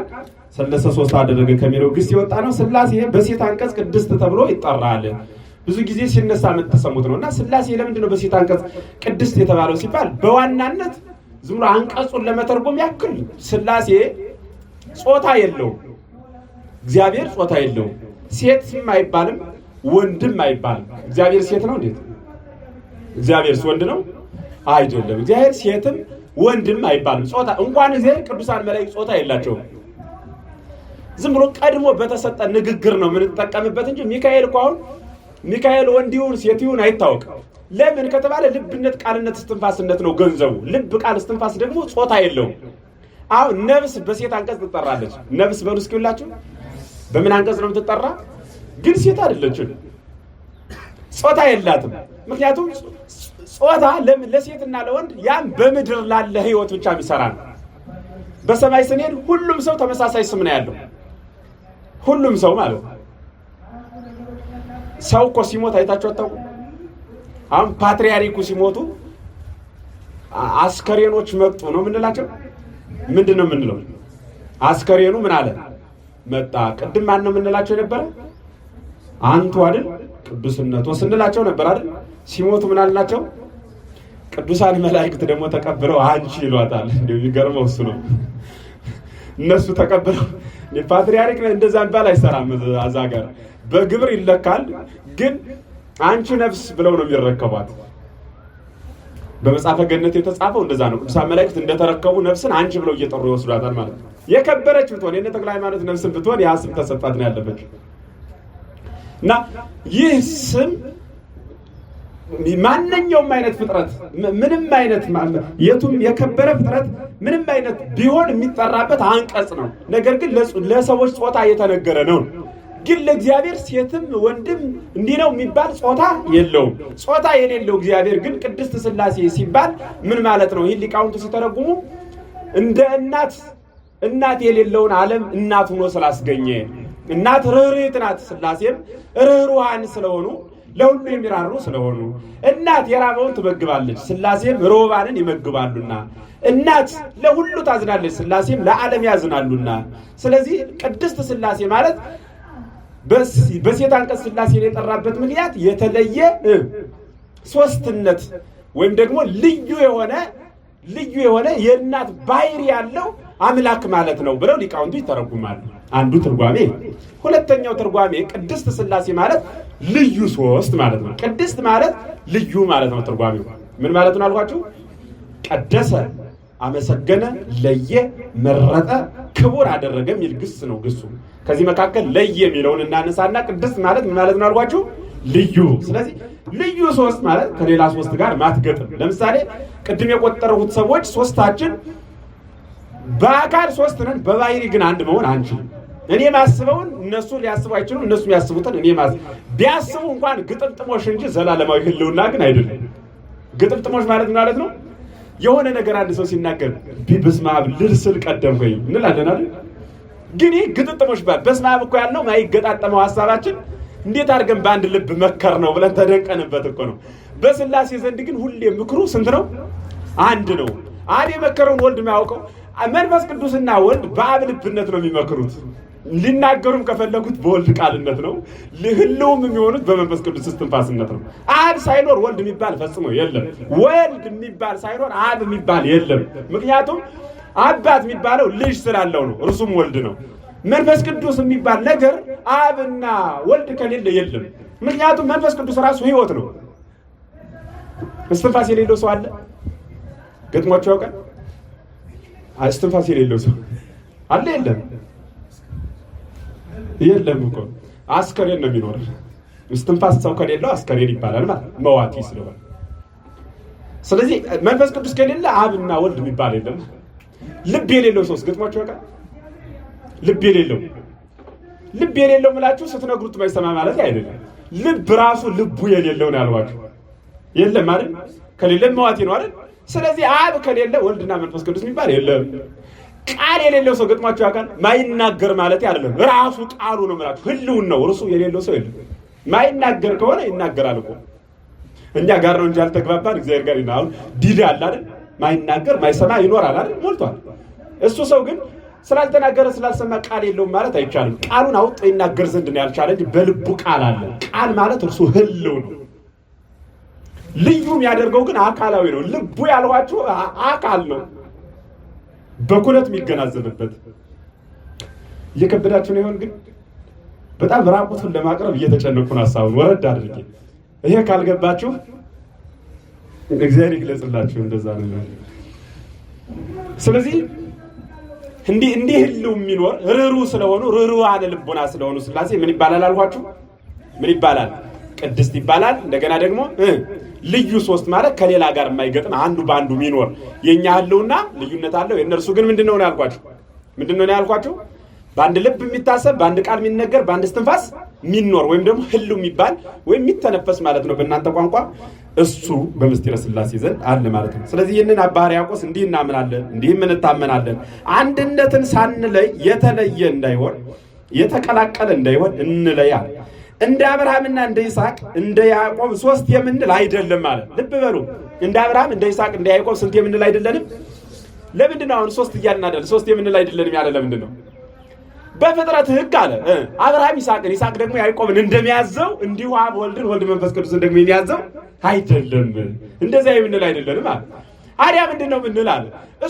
ሰለሰ ሶስት አደረገ ከሚለው ግስ የወጣ ነው። ሥላሴ በሴት አንቀጽ ቅድስት ተብሎ ይጠራል። ብዙ ጊዜ ሲነሳ የምትሰሙት ነው። እና ሥላሴ ለምንድን ነው በሴት አንቀጽ ቅድስት የተባለው ሲባል በዋናነት ዝም ብሎ አንቀጹን ለመተርጎም ያክል ሥላሴ ጾታ የለውም። እግዚአብሔር ጾታ የለውም። ሴትም አይባልም ወንድም አይባልም። እግዚአብሔር ሴት ነው እንዴት? እግዚአብሔርስ ወንድ ነው አይደለም። እግዚአብሔር ሴትም ወንድም አይባልም። ጾታ እንኳን እግዚአብሔር ቅዱሳን መላእክት ጾታ የላቸውም። ዝም ብሎ ቀድሞ በተሰጠ ንግግር ነው የምንጠቀምበት እንጂ ሚካኤል እኮ አሁን ሚካኤል ወንድ ይሁን ሴት ይሁን አይታወቅም። ለምን ከተባለ ልብነት፣ ቃልነት፣ እስትንፋስነት ነው ገንዘቡ። ልብ፣ ቃል፣ እስትንፋስ ደግሞ ጾታ የለውም። አሁን ነፍስ በሴት አንቀጽ ትጠራለች። ነፍስ በሉ እስኪ ሁላችሁ በምን አንቀጽ ነው የምትጠራ? ግን ሴት አይደለችም፣ ጾታ የላትም። ምክንያቱም ጾታ ለሴትና ለወንድ ያም በምድር ላለ ህይወት ብቻ የሚሰራ ነው። በሰማይ ስንሄድ ሁሉም ሰው ተመሳሳይ ስም ነው ያለው። ሁሉም ሰው ማለት ነው። ሰው እኮ ሲሞት አይታችሁ አታውቁ? አሁን ፓትርያርኩ ሲሞቱ አስከሬኖች መጡ ነው የምንላቸው። ምንድን ነው የምንለው? አስከሬኑ ምን አለ መጣ። ቅድም ማን ነው የምንላቸው የነበረ? አንቱ አይደል? ቅዱስነቱ ስንላቸው ነበር አይደል? ሲሞቱ ምን አልናቸው? ቅዱሳን መላእክት ደግሞ ተቀብለው አንቺ ይሏታል። እንደው የሚገርመው እሱ ነው። እነሱ ተቀብለው ፓትርያርክ እንደዛ እንባል አይሰራም። አዛ ጋር በግብር ይለካል። ግን አንቺ ነፍስ ብለው ነው የሚረከቧት። በመጽሐፈ ገነት የተጻፈው እንደዛ ነው። ቅዱሳን መላእክት እንደተረከቡ ነፍስን አንቺ ብለው እየጠሩ ይወስዷታል ማለት ነው። የከበረች ብትሆን የእነ ተክለ ሃይማኖት ነፍስን ብትሆን ያ ስም ተሰጣት ነው ያለበት። እና ይህ ስም ማንኛውም አይነት ፍጥረት ምንም አይነት የቱም የከበረ ፍጥረት ምንም አይነት ቢሆን የሚጠራበት አንቀጽ ነው። ነገር ግን ለሰዎች ጾታ እየተነገረ ነው። ግን ለእግዚአብሔር ሴትም ወንድም እንዲህ ነው የሚባል ጾታ የለውም። ጾታ የሌለው እግዚአብሔር ግን ቅድስት ሥላሴ ሲባል ምን ማለት ነው? ይህን ሊቃውንቱ ሲተረጉሙ እንደ እናት የሌለውን ዓለም እናት ሆኖ ስላስገኘ እናት ርኅርኅት ናት። ሥላሴም ርኅሩሃን ስለሆኑ ለሁሉ የሚራሩ ስለሆኑ እናት የራበውን ትመግባለች፣ ሥላሴም ርሁባንን ይመግባሉና እናት ለሁሉ ታዝናለች፣ ሥላሴም ለዓለም ያዝናሉና። ስለዚህ ቅድስት ሥላሴ ማለት በሴት አንቀጽ ሥላሴን የጠራበት ምክንያት የተለየ ሶስትነት ወይም ደግሞ ልዩ የሆነ የእናት ባህሪ ያለው አምላክ ማለት ነው ብለው ሊቃውንቱ ይተረጉማሉ። አንዱ ትርጓሜ። ሁለተኛው ትርጓሜ ቅድስት ሥላሴ ማለት ልዩ ሶስት ማለት ነው። ቅድስት ማለት ልዩ ማለት ነው። ትርጓሜው ምን ማለት ነው አልኳችሁ? ቀደሰ፣ አመሰገነ፣ ለየ፣ መረጠ፣ ክቡር አደረገ የሚል ግስ ነው ግሱ። ከዚህ መካከል ለየ የሚለውን እናነሳና ቅድስት ማለት ምን ማለት ነው አልኳችሁ? ልዩ። ስለዚህ ልዩ ሶስት ማለት ከሌላ ሶስት ጋር ማትገጥም። ለምሳሌ ቅድም የቆጠሩት ሰዎች ሶስታችን በአካል ሶስት ነን፣ በባህሪ ግን አንድ መሆን አንችልም። እኔ ማስበውን እነሱ ሊያስቡ አይችሉም፣ እነሱ የሚያስቡትን እኔ ቢያስቡ እንኳን ግጥምጥሞሽ እንጂ ዘላለማዊ ህልውና ግን አይደለም። ግጥምጥሞሽ ማለት ነው የሆነ ነገር አንድ ሰው ሲናገር በስመ አብ ልል ስል ቀደምኩኝ እንላለን አይደል? ግን ይህ ግጥምጥሞሽ በስመ አብ እኮ ያልነው ማይገጣጠመው ሀሳባችን እንዴት አድርገን በአንድ ልብ መከር ነው ብለን ተደንቀንበት እኮ ነው። በሥላሴ ዘንድ ግን ሁሌ ምክሩ ስንት ነው? አንድ ነው። አብ የመከረውን ወልድ የሚያውቀው፣ መንፈስ ቅዱስና ወልድ በአብ ልብነት ነው የሚመክሩት። ሊናገሩም ከፈለጉት በወልድ ቃልነት ነው። ህልውም የሚሆኑት በመንፈስ ቅዱስ እስትንፋስነት ነው። አብ ሳይኖር ወልድ የሚባል ፈጽሞ የለም። ወልድ የሚባል ሳይኖር አብ የሚባል የለም። ምክንያቱም አባት የሚባለው ልጅ ስላለው ነው፣ እርሱም ወልድ ነው። መንፈስ ቅዱስ የሚባል ነገር አብና ወልድ ከሌለ የለም። ምክንያቱም መንፈስ ቅዱስ ራሱ ህይወት ነው። እስትንፋስ የሌለው ሰው አለ? ገጥሟቸው ያውቃል? እስትንፋስ የሌለው ሰው አለ? የለም እኮ አስከሬን ነው የሚኖር። እስትንፋስ ሰው ከሌለው አስከሬን ይባላል ማለት መዋቲ ስለሆነ። ስለዚህ መንፈስ ቅዱስ ከሌለ አብና ወልድ የሚባል የለም። ልብ የሌለው ሰው ገጥሟቸው ያውቃል? ልብ የሌለው ምላችሁ ስትነግሩት ማይሰማ ማለት አይደለም። ልብ ራሱ ልቡ የሌለው ነው ያልዋችሁ። የለም አይደል? ከሌለም መዋቴ ነው አይደል? ስለዚህ አብ ከሌለ ወልድና መንፈስ ቅዱስ የሚባል የለም። ቃል የሌለው ሰው ገጥሟቸው ያውቃል? ማይናገር ማለት አይደለም፣ ራሱ ቃሉ ነው ማለት ህልውን ነው። እርሱ የሌለው ሰው የለም። ማይናገር ከሆነ ይናገራል እኮ እኛ ጋር ነው እንጂ አልተግባባን እግዚአብሔር ጋር ይናል። ዲዳ አለ አይደል? ማይናገር ማይሰማ ይኖራል አይደል? ሞልቷል። እሱ ሰው ግን ስላልተናገረ ስላልሰማ ቃል የለውም ማለት አይቻልም። ቃሉን አውጥቶ ይናገር ዘንድ ነው ያልቻለ እንጂ በልቡ ቃል አለ። ቃል ማለት እርሱ ህልው ነው። ልዩ የሚያደርገው ግን አካላዊ ነው። ልቡ ያልኋችሁ አካል ነው፣ በኩነት የሚገናዘብበት። እየከበዳችሁ ነው ይሆን? ግን በጣም ራቁቱን ለማቅረብ እየተጨነቁ ነው። ሐሳቡን ወረድ አድርጌ ይሄ ካልገባችሁ እግዚአብሔር ይግለጽላችሁ። እንደዛ ነው። ስለዚህ እንዲህ ህልው የሚኖር ርኅሩኅ ስለሆኑ ርኅሩኃነ ልቦና ስለሆኑ ሥላሴ ምን ይባላል አልኳችሁ? ምን ይባላል? ቅድስት ይባላል። እንደገና ደግሞ ልዩ ሶስት ማለት ከሌላ ጋር የማይገጥም አንዱ በአንዱ የሚኖር የኛ ህልውና ልዩነት አለው። የእነርሱ ግን ምንድነው ነው ያልኳችሁ? ምንድነው ነው ያልኳችሁ? በአንድ ልብ የሚታሰብ በአንድ ቃል የሚነገር በአንድ እስትንፋስ የሚኖር ወይም ደግሞ ህልው የሚባል ወይም የሚተነፈስ ማለት ነው በእናንተ ቋንቋ። እሱ በምስጢረ ሥላሴ ዘንድ አለ ማለት ነው። ስለዚህ ይህንን አባ ሕርያቆስ እንዲህ እናምናለን፣ እንዲህም እንታመናለን። አንድነትን ሳንለይ የተለየ እንዳይሆን የተቀላቀለ እንዳይሆን እንለያል። እንደ አብርሃምና እንደ ይስሐቅ እንደ ያዕቆብ ሶስት የምንል አይደለም ማለት። ልብ በሉ። እንደ አብርሃም እንደ ይስሐቅ እንደ ያዕቆብ ስንት የምንል አይደለንም? ለምንድን ነው አሁን ሶስት እያልን አይደል? ሶስት የምንል አይደለንም ያለ ለምንድን ነው? በፍጥረት ህግ አለ አብርሃም ይስሐቅን፣ ይስሐቅ ደግሞ ያዕቆብን እንደሚያዘው እንዲሁ አብ ወልድን፣ ወልድ መንፈስ ቅዱስን ደግሞ የሚያዘው አይደለም። እንደዚያ የምንል አይደለንም አለ። አዲያ ምንድን ነው ምንል አለ?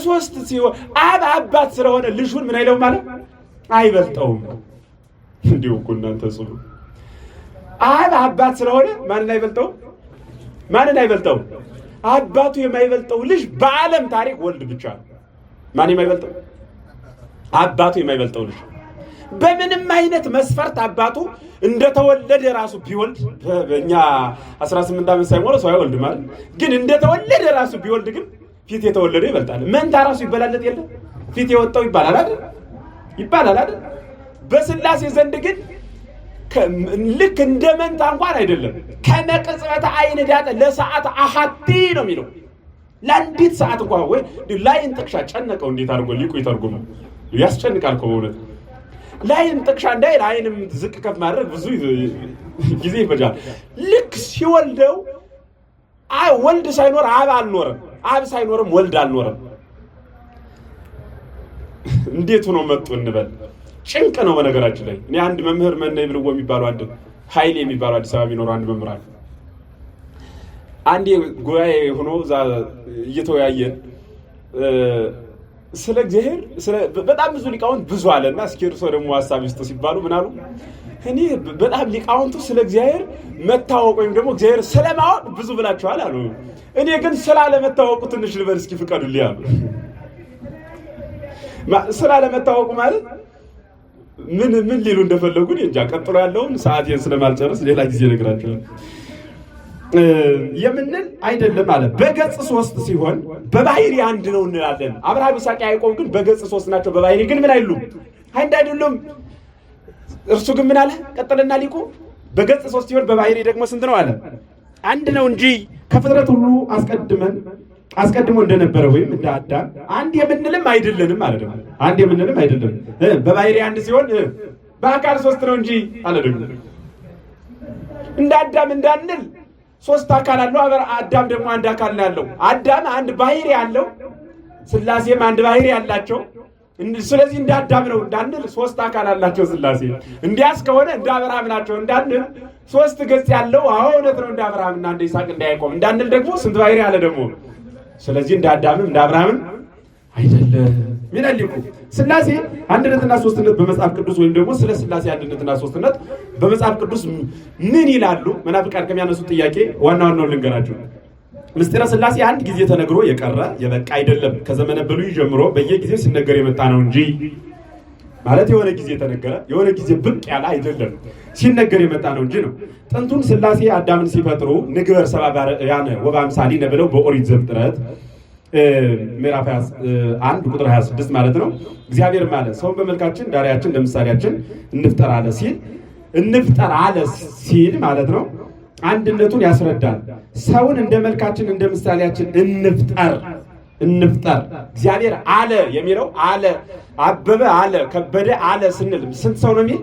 ሶስት ሲሆን አብ አባት ስለሆነ ልጁን ምን አይለውም ማለት አይበልጠውም። እንዲሁ እኮ እናንተ ጽኑ። አብ አባት ስለሆነ ማንን አይበልጠውም? ማንን አይበልጠውም? አባቱ የማይበልጠው ልጅ በዓለም ታሪክ ወልድ ብቻ ነው። ማን የማይበልጠው? አባቱ የማይበልጠው ልጅ። በምንም አይነት መስፈርት አባቱ እንደተወለደ ራሱ ቢወልድ በእኛ 18 ዓመት ሳይሞላው ሰው አይወልድ ማለት ግን እንደተወለደ ራሱ ቢወልድ ግን ፊት የተወለደው ይበልጣል። መንታ ራሱ ይበላለጥ የለ ፊት የወጣው ይባላል አይደል? ይባላል አይደል? በሥላሴ ዘንድ ግን ልክ እንደ መንታ እንኳን አይደለም። ከመቅጽበተ አይን ዳጠ ለሰዓት አሐቲ ነው የሚለው። ለአንዲት ሰዓት እንኳን ወይ ላይን ጥቅሻ ጨነቀው። እንዴት አድርጎ ሊቁ ይተርጉመው? ያስጨንቃል እኮ በእውነት። ላይን ጥቅሻ እንዳይል አይንም ዝቅ ከፍ ማድረግ ብዙ ጊዜ ይፈጃል። ልክ ሲወልደው ወልድ ሳይኖር አብ አልኖረም፣ አብ ሳይኖርም ወልድ አልኖረም። እንዴት ሆኖ መጡ እንበል? ጭንቅ ነው። በነገራችን ላይ እኔ አንድ መምህር መነይ ብልዎ የሚባሉ አንድ ኃይሌ የሚባሉ አዲስ አበባ የሚኖሩ አንድ መምህር አለ። አንዴ ጉባኤ ሆኖ እዛ እየተወያየን ስለ እግዚአብሔር በጣም ብዙ ሊቃውንት ብዙ አለና እስኪ እርሶ ደግሞ ሀሳብ ይስጡ ሲባሉ ምን አሉ? እኔ በጣም ሊቃውንቱ ስለ እግዚአብሔር መታወቅ ወይም ደግሞ እግዚአብሔር ስለማወቅ ብዙ ብላችኋል አሉ። እኔ ግን ስላለመታወቁ ትንሽ ልበል እስኪ ፍቀዱልኝ አሉ። ስላለመታወቁ ማለት ምን ሊሉ እንደፈለጉ እንጃ። ቀጥሎ ያለውን ሰዓቴን ስለማልጨርስ ሌላ ጊዜ እነግራቸዋለሁ። የምንል አይደለም አለ። በገጽ ሶስት ሲሆን በባህሪ አንድ ነው እንላለን። አብርሃም ይስሐቅ ያዕቆብ ግን በገጽ ሶስት ናቸው፣ በባህሪ ግን ምን አይሉም? አንድ አይደሉም። እርሱ ግን ምን አለ? ቀጥልና ሊቁ በገጽ ሶስት ሲሆን በባህሪ ደግሞ ስንት ነው አለ? አንድ ነው እንጂ ከፍጥረት ሁሉ አስቀድሞ እንደነበረ ወይም እንደ አዳም አንድ የምንልም አይደለንም ማለት ነው። አንድ የምንልም አይደለም። በባህሪ አንድ ሲሆን በአካል ሶስት ነው እንጂ አለ። ደግሞ እንደ አዳም እንዳንል ሶስት አካል አለው። አዳም ደግሞ አንድ አካል ነው ያለው። አዳም አንድ ባህሪ ያለው፣ ሥላሴም አንድ ባህሪ ያላቸው። ስለዚህ እንደ አዳም ነው እንዳንል ሶስት አካል አላቸው ሥላሴ። እንዲያስ ከሆነ እንደ አብርሃም ናቸው እንዳንል ሶስት ገጽ ያለው እውነት ነው እንደ አብርሃምና እንደ ይስሐቅ እንደ ያዕቆብ እንዳንል ደግሞ ስንት ባህሪ አለ ደግሞ። ስለዚህ እንደ አዳምም እንደ አብርሃምም አይደለም ሚነልኩ። ሥላሴ አንድነትና ሶስትነት በመጽሐፍ ቅዱስ ወይም ደግሞ ስለ ሥላሴ አንድነትና ሶስትነት በመጽሐፍ ቅዱስ ምን ይላሉ? መናፍቃን ከሚያነሱት ጥያቄ ዋና ዋናውን ልንገራችሁ። ምስጢረ ሥላሴ አንድ ጊዜ ተነግሮ የቀረ የበቃ አይደለም። ከዘመነ ብሉይ ጀምሮ በየጊዜው ሲነገር የመጣ ነው እንጂ ማለት የሆነ ጊዜ ተነገረ የሆነ ጊዜ ብቅ ያለ አይደለም። ሲነገር የመጣ ነው እንጂ ነው። ጥንቱን ሥላሴ አዳምን ሲፈጥሩ ንግበር ሰብአ በአርአያነ ወበአምሳሊነ ብለው በኦሪት ዘፍጥረት ምዕራፍ 1 ቁጥር 26 ማለት ነው። እግዚአብሔር ማለት ሰውን በመልካችን ዳሪያችን ለምሳሌያችን እንፍጠር አለ ሲል ማለት ነው። አንድነቱን ያስረዳል። ሰውን እንደ መልካችን እንደ ምሳሌያችን እንፍጠር። እግዚአብሔር አለ የሚለው አለ አበበ አለ ከበደ አለ ስንል ስንት ሰው ነው የሚል?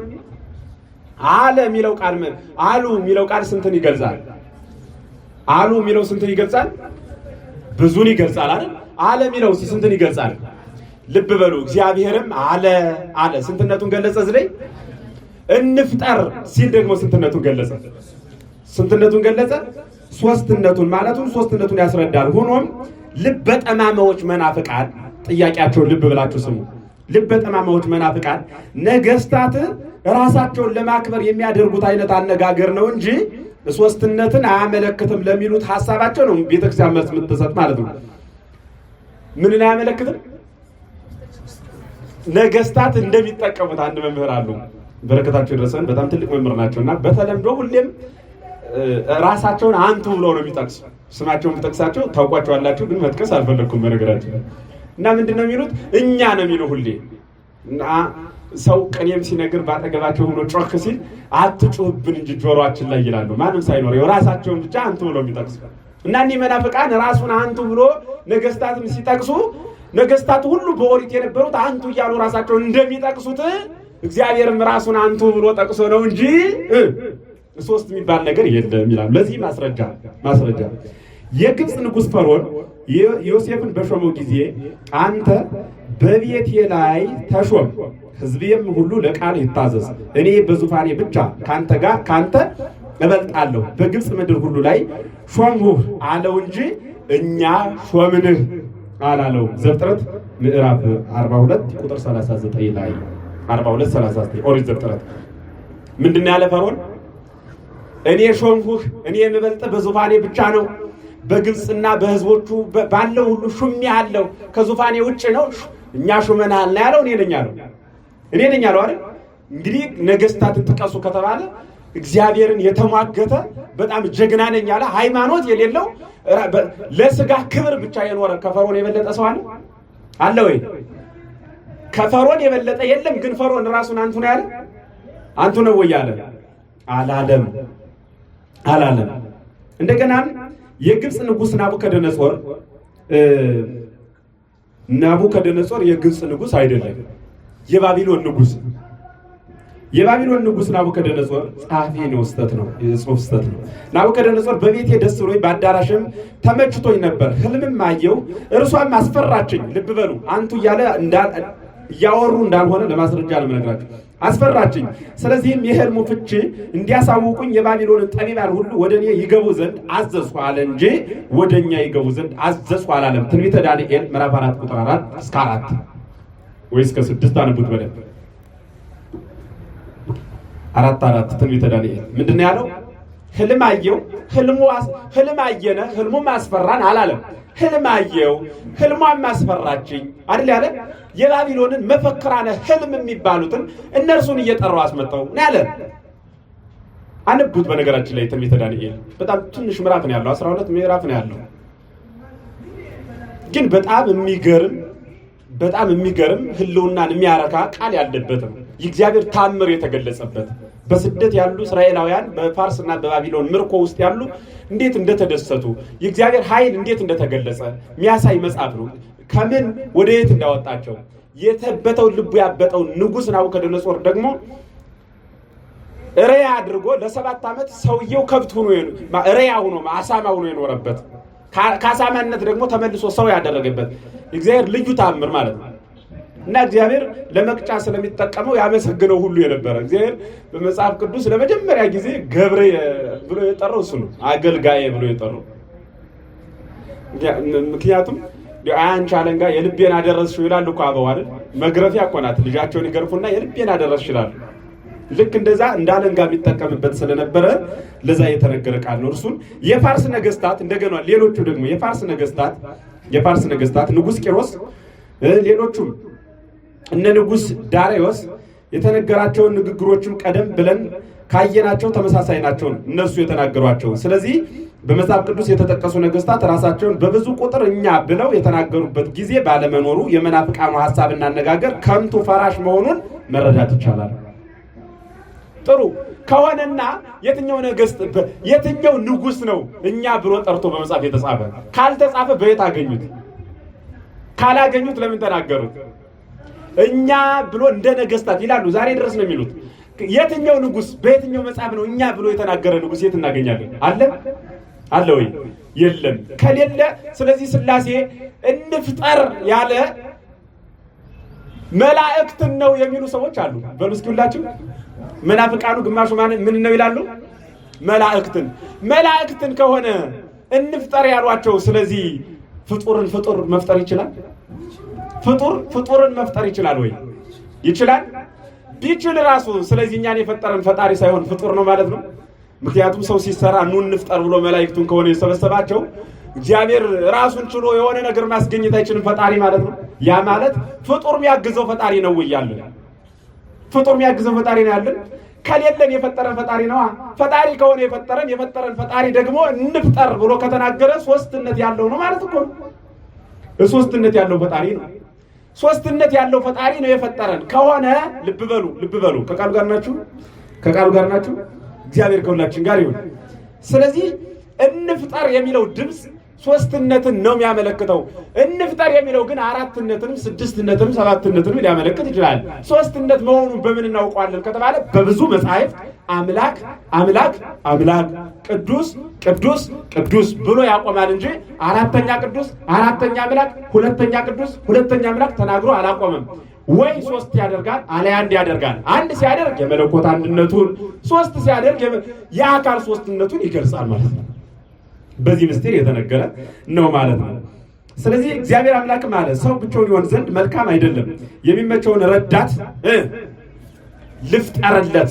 አለ የሚለው ቃል አሉ የሚለው ቃል ስንትን ይገልጻል? አሉ የሚለው ስንትን ይገልጻል? ብዙን ይገልጻል አይደል? አለ የሚለው ስንትን ይገልጻል? ልብ በሉ። እግዚአብሔርም አለ ስንትነቱን ገለጸ። እዚህ ላይ እንፍጠር ሲል ደግሞ ስንትነቱን ገለጸ። ስንትነቱን ገለጸ? ሶስትነቱን ማለቱን ሶስትነቱን ያስረዳል። ሆኖም ልበ ጠማማዎች መናፍቃን ጥያቄያቸውን ልብ ብላችሁ ስሙ። ልበ ጠማማዎች መናፍቃን ነገስታት ራሳቸውን ለማክበር የሚያደርጉት አይነት አነጋገር ነው እንጂ ሶስትነትን አያመለክትም ለሚሉት ሐሳባቸው ነው ቤተክርስቲያን መልስ የምትሰጥ ማለት ነው። ምንን አያመለክትም? ነገስታት እንደሚጠቀሙት አንድ መምህር አሉ፣ በረከታቸው ይድረሰን፣ በጣም ትልቅ መምህር ናቸውና በተለምዶ ሁሌም ራሳቸውን አንቱ ብለው ነው የሚጠቅሱ። ስማቸውን ብጠቅሳቸው ታውቋቸዋላችሁ፣ ግን መጥቀስ አልፈለኩም በነገራችን። እና ምንድነው የሚሉት? እኛ ነው የሚሉ ሁሌ። እና ሰው ቅኔም ሲነግር ባጠገባቸው ሆኖ ጮክ ሲል አትጩህብን እንጂ ጆሮአችን ላይ ይላሉ። ማንም ሳይኖር ራሳቸውን ብቻ አንቱ ብለው የሚጠቅሱ እና እኒህ መናፍቃን ራሱን አንቱ ብሎ ነገስታትም ሲጠቅሱ ነገስታት ሁሉ በኦሪት የነበሩት አንቱ እያሉ ራሳቸውን እንደሚጠቅሱት እግዚአብሔርም ራሱን አንቱ ብሎ ጠቅሶ ነው እንጂ ሶስት የሚባል ነገር የለም ይላሉ። ለዚህ ማስረጃ የግብፅ ንጉሥ ፈርዖን ዮሴፍን በሾመው ጊዜ አንተ በቤቴ ላይ ተሾም፣ ሕዝቤም ሁሉ ለቃል ይታዘዝ፣ እኔ በዙፋኔ ብቻ ካንተ እበልጣለሁ፣ በግብፅ ምድር ሁሉ ላይ ሾምሁህ አለው እንጂ እኛ ሾምንህ አላለው። ዘፍጥረት ምዕራፍ 42 ቁጥር 39 ላይ 42:39 ኦሪት ዘፍጥረት ምንድነው ያለ ፈርዖን? እኔ ሾምሁህ፣ እኔ የምበልጥ በዙፋኔ ብቻ ነው፣ በግብፅና በህዝቦቹ ባለው ሁሉ ሹሜ አለው፣ ከዙፋኔ ውጭ ነው እኛ ሹመናል ነው ያለው። እኔ ነኝ ያለው አይደል? እንግዲህ ነገስታትን ጥቀሱ ከተባለ እግዚአብሔርን የተሟገተ በጣም ጀግና ነኝ ያለ ሃይማኖት የሌለው ለስጋ ክብር ብቻ የኖረ ከፈርዖን የበለጠ ሰው አለ ወይ? ከፈርዖን የበለጠ የለም። ግን ፈርዖን ራሱን አንቱ ነው ያለ? አንቱ ነው ወይ ያለ? አላለም። እንደገና የግብፅ ንጉስ ናቡከደነጾር የግብፅ ንጉስ አይደለም፣ የባቢሎን ንጉስ ናቡከደነጾር ጸሐፊ ነው። ስተት ነው፣ የጽሑፍ ስተት ነው። ናቡከደነጾር በቤቴ ደስ ብሎኝ በአዳራሽም ተመችቶኝ ነበር፣ ህልምም አየሁ፣ እርሷም አስፈራችኝ። ልብ በሉ፣ አንቱ እያወሩ እንዳልሆነ ለማስረጃ ለመነግራችሁ አስፈራችኝ። ስለዚህም የህልሙ ፍቺ እንዲያሳውቁኝ የባቢሎንን ጠቢባን ሁሉ ወደ እኔ ይገቡ ዘንድ አዘዝኩ አለ እንጂ ወደ እኛ ይገቡ ዘንድ አዘዝኩ አላለም። ትንቢተ ዳንኤል ምዕራፍ 4 ቁጥር 4 እስከ 4 ወይስ ከ6 አንቡት በለ 4 ትንቢተ ዳንኤል ምንድነው ያለው? ህልም አየው፣ ህልም አየነ፣ ህልሙም አስፈራን አላለም። ህልም አየው፣ ህልሟም አስፈራችኝ አይደል ያለ። የባቢሎንን መፈክራነ ህልም የሚባሉትን እነርሱን እየጠራው አስመጣው ነው ያለ። አንቡት። በነገራችን ላይ ትንቢተ ዳንኤል በጣም ትንሽ ምዕራፍ ነው ያለው፣ 12 ምዕራፍ ነው ያለው። ግን በጣም የሚገርም ህልውናን የሚያረካ ቃል ያለበት ነው። የእግዚአብሔር ታምር የተገለጸበት፣ በስደት ያሉ እስራኤላውያን በፋርስና በባቢሎን ምርኮ ውስጥ ያሉ እንዴት እንደተደሰቱ የእግዚአብሔር ኃይል እንዴት እንደተገለጸ የሚያሳይ መጽሐፍ ነው። ከምን ወደ የት እንዳወጣቸው የተበተው ልቡ ያበጠው ንጉሥ ናቡከደነጾር ደግሞ እረያ አድርጎ ለ7 ዓመት ሰውየው ከብት ሆኖ እረያ ሆኖ አሳማ ሆኖ የኖረበት፣ ከአሳማነት ደግሞ ተመልሶ ሰው ያደረገበት እግዚአብሔር ልዩ ታምር ማለት ነው። እና እግዚአብሔር ለመቅጫ ስለሚጠቀመው ያመሰግነው ሁሉ የነበረ እግዚአብሔር በመጽሐፍ ቅዱስ ለመጀመሪያ ጊዜ ገብሬ ብሎ የጠራው እሱ ነው። አገልጋዬ ብሎ የጠራው ምክንያቱም አንቺ አለንጋ የልቤን አደረስሽ ይላሉ እኮ አበው አይደል? መግረፊያ እኮ ናት። ልጃቸውን ይገርፉና የልቤን አደረስሽ ይላሉ። ልክ እንደዛ እንዳለንጋ የሚጠቀምበት ስለነበረ ለዛ የተነገረ ቃል ነው። እርሱን የፋርስ ነገስታት እንደገና ሌሎቹ ደግሞ የፋርስ ነገስታት ንጉስ ቂሮስ ሌሎቹም እነ ንጉስ ዳሪዮስ የተነገራቸውን ንግግሮችም ቀደም ብለን ካየናቸው ተመሳሳይ ናቸው እነሱ የተናገሯቸው። ስለዚህ በመጽሐፍ ቅዱስ የተጠቀሱ ነገስታት ራሳቸውን በብዙ ቁጥር እኛ ብለው የተናገሩበት ጊዜ ባለመኖሩ የመናፍቃኑ ሐሳብና አነጋገር ከንቱ ፈራሽ መሆኑን መረዳት ይቻላል። ጥሩ ከሆነና የትኛው ነገስት የትኛው ንጉስ ነው እኛ ብሎ ጠርቶ በመጽሐፍ የተጻፈ? ካልተጻፈ በየት አገኙት? ካላገኙት ለምን ተናገሩት? እኛ ብሎ እንደ ነገስታት ይላሉ። ዛሬ ድረስ ነው የሚሉት። የትኛው ንጉስ በየትኛው መጽሐፍ ነው እኛ ብሎ የተናገረ ንጉስ የት እናገኛለን? አለ ወይ? የለም። ከሌለ ስለዚህ ሥላሴ እንፍጠር ያለ መላእክትን ነው የሚሉ ሰዎች አሉ። በሉ እስኪ ሁላችሁ መናፍቃኑ ግማሹ ምን ነው ይላሉ? መላእክትን ከሆነ እንፍጠር ያሏቸው ስለዚህ ፍጡር መፍጠር ይችላል? ፍጡርን መፍጠር ይችላል ወይ? ይችላል? ቢችል ራሱ ስለዚህ እኛን የፈጠረን ፈጣሪ ሳይሆን ፍጡር ነው ማለት ነው። ምክንያቱም ሰው ሲሰራ ኑ እንፍጠር ብሎ መላእክቱን ከሆነ የሰበሰባቸው እግዚአብሔር ራሱን ችሎ የሆነ ነገር ማስገኘት አይችልም ፈጣሪ ማለት ነው። ያ ማለት ፍጡር የሚያግዘው ፈጣሪ ነው ያለ ፍጡር የሚያግዘው ፈጣሪ ነው ያለን። ከሌለን የፈጠረን ፈጣሪ ነው። ፈጣሪ ከሆነ የፈጠረን ፈጣሪ ደግሞ እንፍጠር ብሎ ከተናገረ ሶስትነት ያለው ነው ማለት እኮ ነው። ሶስትነት ያለው ፈጣሪ ነው። ሶስትነት ያለው ፈጣሪ ነው የፈጠረን ከሆነ ልብ በሉ ከቃሉ ጋር ናችሁ። እግዚአብሔር ከሁላችን ጋር ይሁን። ስለዚህ እንፍጠር የሚለው ድምፅ ሶስትነትን ነው የሚያመለክተው። እንፍጠር የሚለው ግን አራትነትንም ስድስትነትንም ሰባትነትንም ሊያመለክት ይችላል። ሶስትነት መሆኑን በምን እናውቀዋለን ከተባለ በብዙ መጻሕፍት አምላክ ቅዱስ ብሎ ያቆማል እንጂ አራተኛ ቅዱስ፣ አራተኛ አምላክ፣ ሁለተኛ አምላክ ተናግሮ አላቆመም። ወይ ሶስት ያደርጋል አለ አንድ ያደርጋል። አንድ ሲያደርግ የመለኮት አንድነቱን፣ ሶስት ሲያደርግ የአካል ሶስትነቱን ይገልጻል ማለት ነው። በዚህ ምስጢር የተነገረ ነው ማለት ነው። ስለዚህ እግዚአብሔር አምላክ ማለት ሰው ብቻውን ይሆን ዘንድ መልካም አይደለም፣ የሚመቸውን ረዳት ልፍጠርለት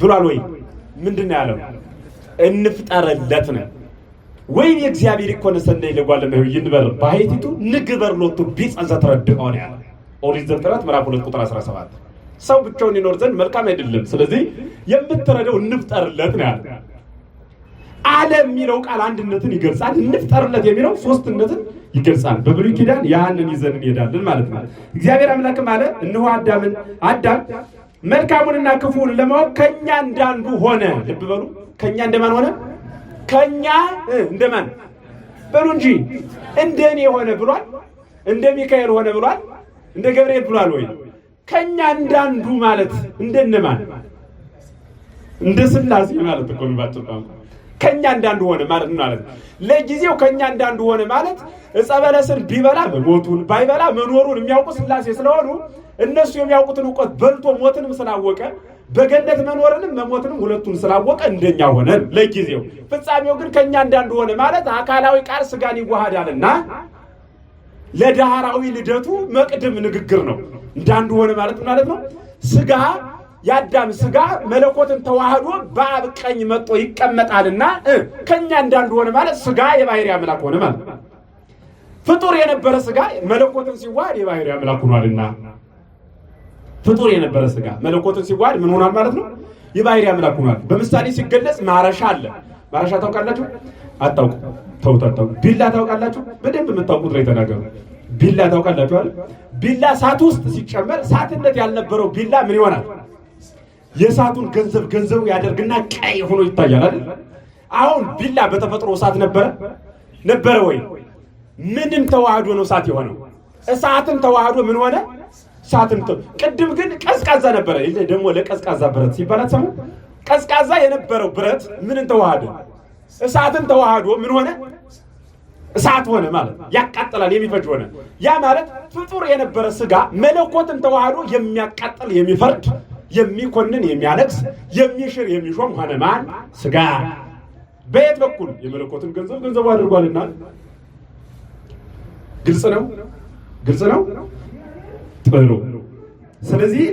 ብሏል ወይ? ምንድን ነው ያለው? እንፍጠርለት ነው ወይ? የእግዚአብሔር ይኮነ ሰናይ ለጓለ እመሕያው ይንበር ባሕቲቱ ንግበር ሎቱ ቢጸ ዘተረድኦ ነው ያለው ኦሪት ዘፍጥረት ምዕራፍ 2 ቁጥር 17። ሰው ብቻውን ይኖር ዘንድ መልካም አይደለም፣ ስለዚህ የምትረዳው እንፍጠርለት ነው ያለው። ዓለም የሚለው ቃል አንድነትን ይገልጻል። እንፍጠርለት የሚለው ሶስትነትን ይገልጻል። በብሉይ ኪዳን ያንን ይዘን እንሄዳለን ማለት ነው። እግዚአብሔር አምላክ ማለት እነሆ አዳም መልካሙንና ክፉውን ለማወቅ ከኛ እንዳንዱ ሆነ። ልብ በሉ። ከኛ እንደማን ሆነ? ከኛ እንደማን በሉ እንጂ እንደኔ ሆነ ብሏል? እንደ ሚካኤል ሆነ ብሏል? እንደ ገብርኤል ብሏል ወይ? ከኛ እንዳንዱ ማለት እንደነማን? እንደ ሥላሴ ማለት እኮ ነው ባጭሩ። ከኛ እንዳንዱ ሆነ ማለት ነው ማለት ለጊዜው ከኛ እንዳንዱ ሆነ ማለት ዕፀ በለስን ቢበላ መሞቱን ባይበላ መኖሩን የሚያውቁ ሥላሴ ስለሆኑ እነሱ የሚያውቁትን ዕውቀት በልቶ ሞትንም ስላወቀ በገነት መኖርንም መሞትንም ሁለቱን ስላወቀ እንደኛ ሆነ ለጊዜው። ፍጻሜው ግን ከኛ እንዳንዱ ሆነ ማለት አካላዊ ቃል ሥጋን ይዋሃዳልና ለዳህራዊ ልደቱ መቅድም ንግግር ነው። እንዳንዱ ሆነ ማለት ነው ሥጋ የአዳም ሥጋ መለኮትን ተዋህዶ በአብ ቀኝ መጥቶ ይቀመጣልና ከኛ እንዳንዱ ሆነ ማለት ሥጋ የባህሪ አምላክ ሆነ ማለት ነው። ፍጡር የነበረ ሥጋ መለኮትን ሲዋሃድ የባህሪ አምላክ ሆኗልና ፍጡር የነበረ ሥጋ መለኮትን ሲዋሃድ ምን ሆኗል ማለት ነው? የባህሪ አምላክ ሆኗል። በምሳሌ ሲገለጽ ማረሻ አለ። ማረሻ ታውቃላችሁ? አታውቁ? ታውቁ? ቢላ ታውቃላችሁ? በደንብ የምታውቁት ላይ ተናገሩ። ቢላ ታውቃላችሁ አይደል? ቢላ እሳት ውስጥ ሲጨመር እሳትነት ያልነበረው ቢላ ምን ይሆናል? የእሳቱን ገንዘቡ ያደርግና ቀይ ሆኖ ይታያል አይደል? አሁን ቢላ በተፈጥሮ እሳት ነበረ ወይ? ምንም ተዋህዶ ነው እሳት የሆነው። እሳትን ተዋህዶ ምን ሆነ? እሳትን ቅድም ግን ቀዝቃዛ ነበረ። ደግሞ ለቀዝቃዛ ብረት ሲባል ሰሙ ቀዝቃዛ የነበረው ብረት ምንን ተዋህዶ? እሳትን ተዋህዶ ምን ሆነ? እሳት ሆነ ማለት ያቃጥላል፣ የሚፈጅ ሆነ። ያ ማለት ፍጡር የነበረ ሥጋ መለኮትን ተዋህዶ የሚያቃጥል፣ የሚፈርድ፣ የሚኮንን፣ የሚያለቅስ፣ የሚሽር፣ የሚሾም ሆነ። ማን? ሥጋ። በየት በኩል? የመለኮትን ገንዘቡ አድርጓልና። ግልጽ ነው። ጥሩ። ስለዚህ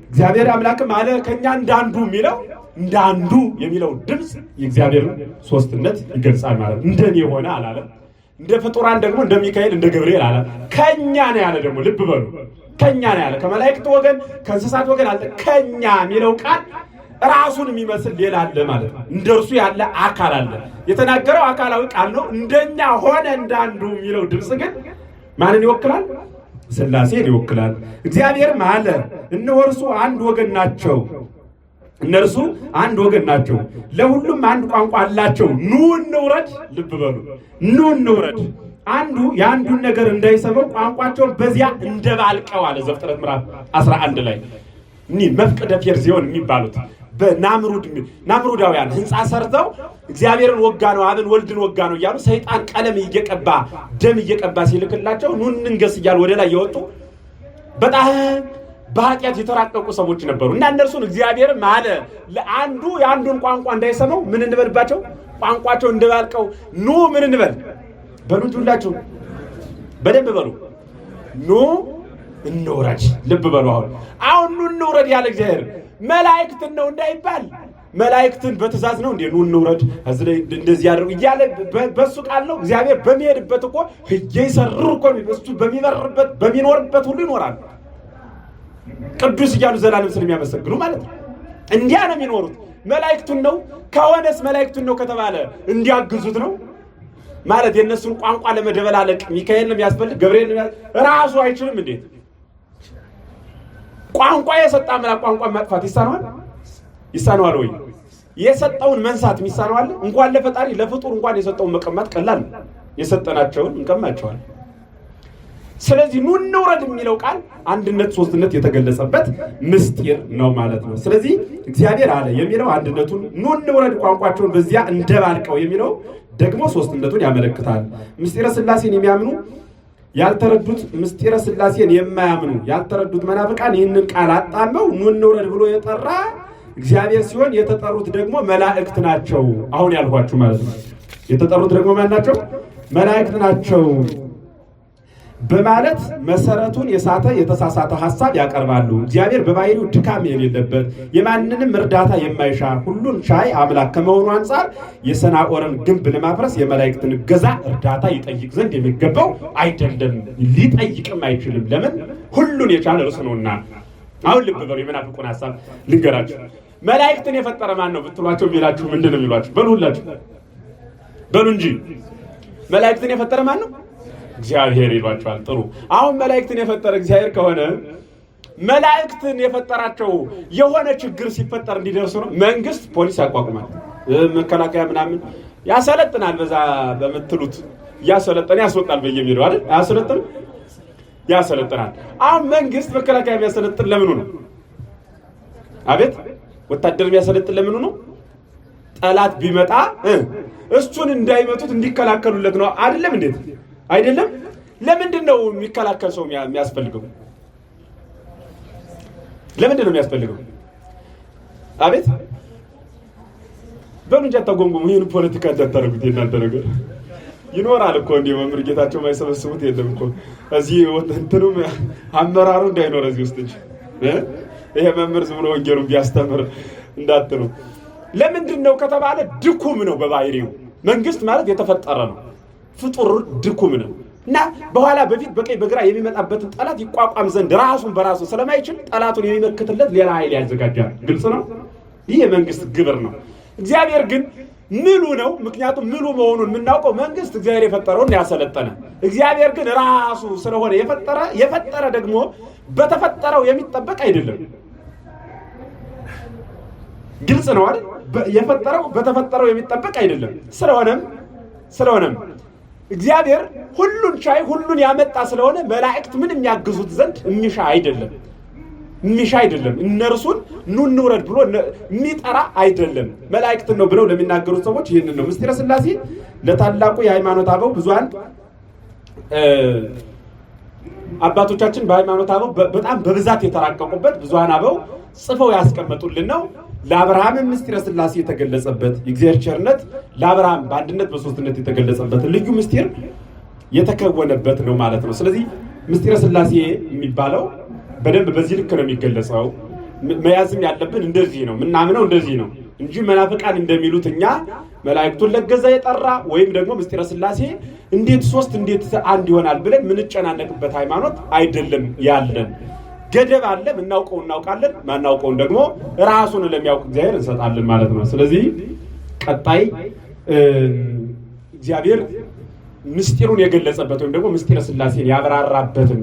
እግዚአብሔር አምላክም አለ ከኛ እንዳንዱ የሚለው እንዳንዱ የሚለው ድምፅ የእግዚአብሔር ሶስትነት ይገልጻል ማለት ነው። እንደኔ የሆነ አላለም። እንደ ፍጡራን ደግሞ እንደ ሚካኤል እንደ ገብርኤል አለ። ከኛ ነው ያለ። ደግሞ ልብ በሉ፣ ከኛ ነው ያለ። ከመላእክት ወገን ከእንስሳት ወገን አለ። ከኛ የሚለው ቃል ራሱን የሚመስል ሌላ አለ ማለት ነው። እንደርሱ ያለ አካል አለ። የተናገረው አካላዊ ቃል ነው። እንደኛ ሆነ እንዳንዱ የሚለው ድምፅ ግን ማንን ይወክላል? ሥላሴን ይወክላል። እግዚአብሔርም አለ እነሆ እርሱ አንድ ወገን ናቸው። እነርሱ አንድ ወገን ናቸው፣ ለሁሉም አንድ ቋንቋ አላቸው። ኑ እንውረድ፣ ልብ በሉ፣ ኑ እንውረድ። አንዱ የአንዱን ነገር እንዳይሰማው ቋንቋቸውን በዚያ እንደባልቀው አለ ዘፍጥረት ምዕራፍ 11 ላይ። መፍቅደ ፌርዜዮን የሚባሉት ናምሩዳውያን ህንፃ ሰርተው እግዚአብሔርን ወጋ ነው አብን ወልድን ወጋ ነው እያሉ ሰይጣን ቀለም እየቀባ ደም እየቀባ ሲልክላቸው ኑ እንንገስ እያሉ ወደ ላይ የወጡ በጣም በኃጢአት የተራቀቁ ሰዎች ነበሩ። እና እነርሱን እግዚአብሔር ማለ ለአንዱ የአንዱን ቋንቋ እንዳይሰማው ምን እንበልባቸው? ቋንቋቸው እንደባልቀው ኑ ምን እንበል በሉ ሁላችሁ በደንብ በሉ፣ ኑ እንውረድ። ልብ በሉ። አሁን ኑ እንውረድ ያለ እግዚአብሔር መላእክትን ነው እንዳይባል፣ መላእክትን በትእዛዝ ነው እንዴ ኑ እንውረድ እንደዚህ ያደርጉ እያለ በሱ ቃል ነው። እግዚአብሔር በሚሄድበት እኮ ይሰርር እኮ እሱ በሚበርበት በሚኖርበት ሁሉ ይኖራል። ቅዱስ እያሉ ዘላለም ስለሚያመሰግኑ ማለት ነው። እንዲያ ነው የሚኖሩት። መላእክቱን ነው ከሆነስ መላእክቱን ነው ከተባለ እንዲያግዙት ነው ማለት። የእነሱን ቋንቋ ለመደበላለቅ ሚካኤል ነው የሚያስፈልግ፣ ገብርኤል ነው ራሱ አይችልም እንዴ? ቋንቋ የሰጣ አምላክ ቋንቋ ማጥፋት ይሳነዋል? ይሳነዋል ወይ? የሰጠውን መንሳት ይሳነዋል? እንኳን ለፈጣሪ ለፍጡር እንኳን የሰጠውን መቀማት ቀላል ነው። የሰጠናቸውን እንቀማቸዋል። ስለዚህ ኑ እንውረድ የሚለው ቃል አንድነት ሶስትነት የተገለጸበት ምስጢር ነው ማለት ነው። ስለዚህ እግዚአብሔር አለ የሚለው አንድነቱን፣ ኑ እንውረድ ቋንቋቸውን በዚያ እንደባልቀው የሚለው ደግሞ ሶስትነቱን ያመለክታል። ምስጢረ ሥላሴን የሚያምኑ ያልተረዱት፣ ምስጢረ ሥላሴን የማያምኑ ያልተረዱት መናፍቃን ይህንን ቃል አጣመው ኑ እንውረድ ብሎ የጠራ እግዚአብሔር ሲሆን የተጠሩት ደግሞ መላእክት ናቸው። አሁን ያልኳችሁ ማለት ነው። የተጠሩት ደግሞ ማን ናቸው? መላእክት ናቸው በማለት መሰረቱን የሳተ የተሳሳተ ሐሳብ ያቀርባሉ። እግዚአብሔር በባህሪው ድካም የሌለበት የማንንም እርዳታ የማይሻ ሁሉን ቻይ አምላክ ከመሆኑ አንጻር የሰናዖርን ግንብ ለማፍረስ የመላእክትን እገዛ እርዳታ ይጠይቅ ዘንድ የሚገባው አይደለም፣ ሊጠይቅም አይችልም። ለምን? ሁሉን የቻለ እርሱ ነውና። አሁን ልብ በሉ፣ የመናፍቁን ሐሳብ ልንገራችሁ። መላእክትን የፈጠረ ማን ነው ብትሏቸው የሚላችሁ ምንድን ነው የሚሏችሁ? በሉ ሁላችሁ በሉ እንጂ መላእክትን የፈጠረ ማን ነው? እግዚአብሔር ይሏቸዋል። ጥሩ። አሁን መላእክትን የፈጠረ እግዚአብሔር ከሆነ መላእክትን የፈጠራቸው የሆነ ችግር ሲፈጠር እንዲደርሱ ነው። መንግስት ፖሊስ ያቋቁማል፣ መከላከያ ምናምን ያሰለጥናል። በዛ በምትሉት ያሰለጥናል፣ ያስወጣል በየሚለው አይደል? ያሰለጥናል። አሁን መንግስት መከላከያ የሚያሰለጥን ለምኑ ነው? አቤት ወታደር የሚያሰለጥን ለምኑ ነው? ጠላት ቢመጣ እሱን እንዳይመቱት እንዲከላከሉለት ነው። አይደለም? እንዴት አይደለም? ለምንድን ነው የሚከላከል ሰው የሚያስፈልገው? ለምንድን ነው የሚያስፈልገው? አቤት በሉ እንጂ አታጎምጉሙ። ይህን ፖለቲካ እንዳታረጉት። የእናንተ ነገር ይኖራል እኮ እንዲህ መምህር ጌታቸው ማይሰበስቡት የለም እኮ እዚህ እንትኑም አመራሩ እንዳይኖር እዚህ ውስጥ እንጂ ይሄ መምህር ዝም ብሎ ወንጌሉን ቢያስተምር እንዳትሉ። ለምንድን ነው ከተባለ ድኩም ነው በባህሪው። መንግስት ማለት የተፈጠረ ነው። ፍጡር ድኩም ነው እና በኋላ በፊት በቀኝ በግራ የሚመጣበትን ጠላት ይቋቋም ዘንድ ራሱን በራሱ ስለማይችል ጠላቱን የሚመክትለት ሌላ ኃይል ያዘጋጃል። ግልጽ ነው። ይህ የመንግስት ግብር ነው። እግዚአብሔር ግን ምሉ ነው። ምክንያቱም ምሉ መሆኑን የምናውቀው መንግስት እግዚአብሔር የፈጠረውን ያሰለጠነ፣ እግዚአብሔር ግን ራሱ ስለሆነ የፈጠረ ደግሞ በተፈጠረው የሚጠበቅ አይደለም። ግልጽ ነው አይደል? የፈጠረው በተፈጠረው የሚጠበቅ አይደለም። ስለሆነም እግዚአብሔር ሁሉን ቻይ ሁሉን ያመጣ ስለሆነ መላእክት ምን የሚያግዙት ዘንድ የሚሻ አይደለም። እነርሱን ኑ እንውረድ ብሎ የሚጠራ አይደለም። መላእክትን ነው ብለው ለሚናገሩት ሰዎች ይህንን ነው። ምስጢረ ሥላሴ ለታላቁ የሃይማኖት አበው ብዙሃን አባቶቻችን በሃይማኖት አበው በጣም በብዛት የተራቀቁበት ብዙሃን አበው ጽፈው ያስቀመጡልን ነው። ለአብርሃም ምስጢረ ሥላሴ የተገለጸበት የእግዚአብሔር ቸርነት ለአብርሃም በአንድነት በሶስትነት የተገለጸበት ልዩ ምስጢር የተከወነበት ነው ማለት ነው። ስለዚህ ምስጢረ ሥላሴ የሚባለው በደንብ በዚህ ልክ ነው የሚገለጸው። መያዝም ያለብን እንደዚህ ነው፣ ምናምነው እንደዚህ ነው እንጂ መናፍቃን እንደሚሉት እኛ መላእክቱን ለገዛ የጠራ ወይም ደግሞ ምስጢረ ሥላሴ እንዴት ሶስት እንዴት አንድ ይሆናል ብለን ምንጨናነቅበት ሃይማኖት አይደለም ያለን። ገደብ አለ። ምናውቀው እናውቃለን፣ ማናውቀውን ደግሞ ራሱን ለሚያውቅ እግዚአብሔር እንሰጣለን ማለት ነው። ስለዚህ ቀጣይ እግዚአብሔር ምስጢሩን የገለጸበት ወይም ደግሞ ምስጢረ ሥላሴን ያብራራበትን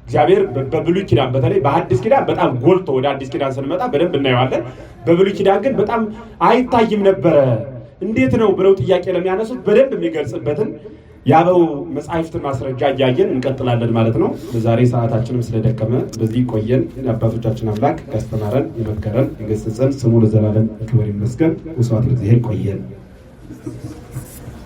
እግዚአብሔር በብሉይ ኪዳን በተለይ በአዲስ ኪዳን በጣም ጎልቶ ወደ አዲስ ኪዳን ስንመጣ በደንብ እናየዋለን። በብሉይ ኪዳን ግን በጣም አይታይም ነበረ። እንዴት ነው ብለው ጥያቄ ለሚያነሱት በደንብ የሚገልጽበትን የአበው መጻሕፍትን ማስረጃ እያየን እንቀጥላለን ማለት ነው። በዛሬ ሰዓታችንም ስለደከመ በዚህ ቆየን። የአባቶቻችን አምላክ ያስተማረን የመከረን የገሰጸን ስሙ ለዘላለም ክብር ይመስገን። ወስብሐት ለእግዚአብሔር። ቆየን።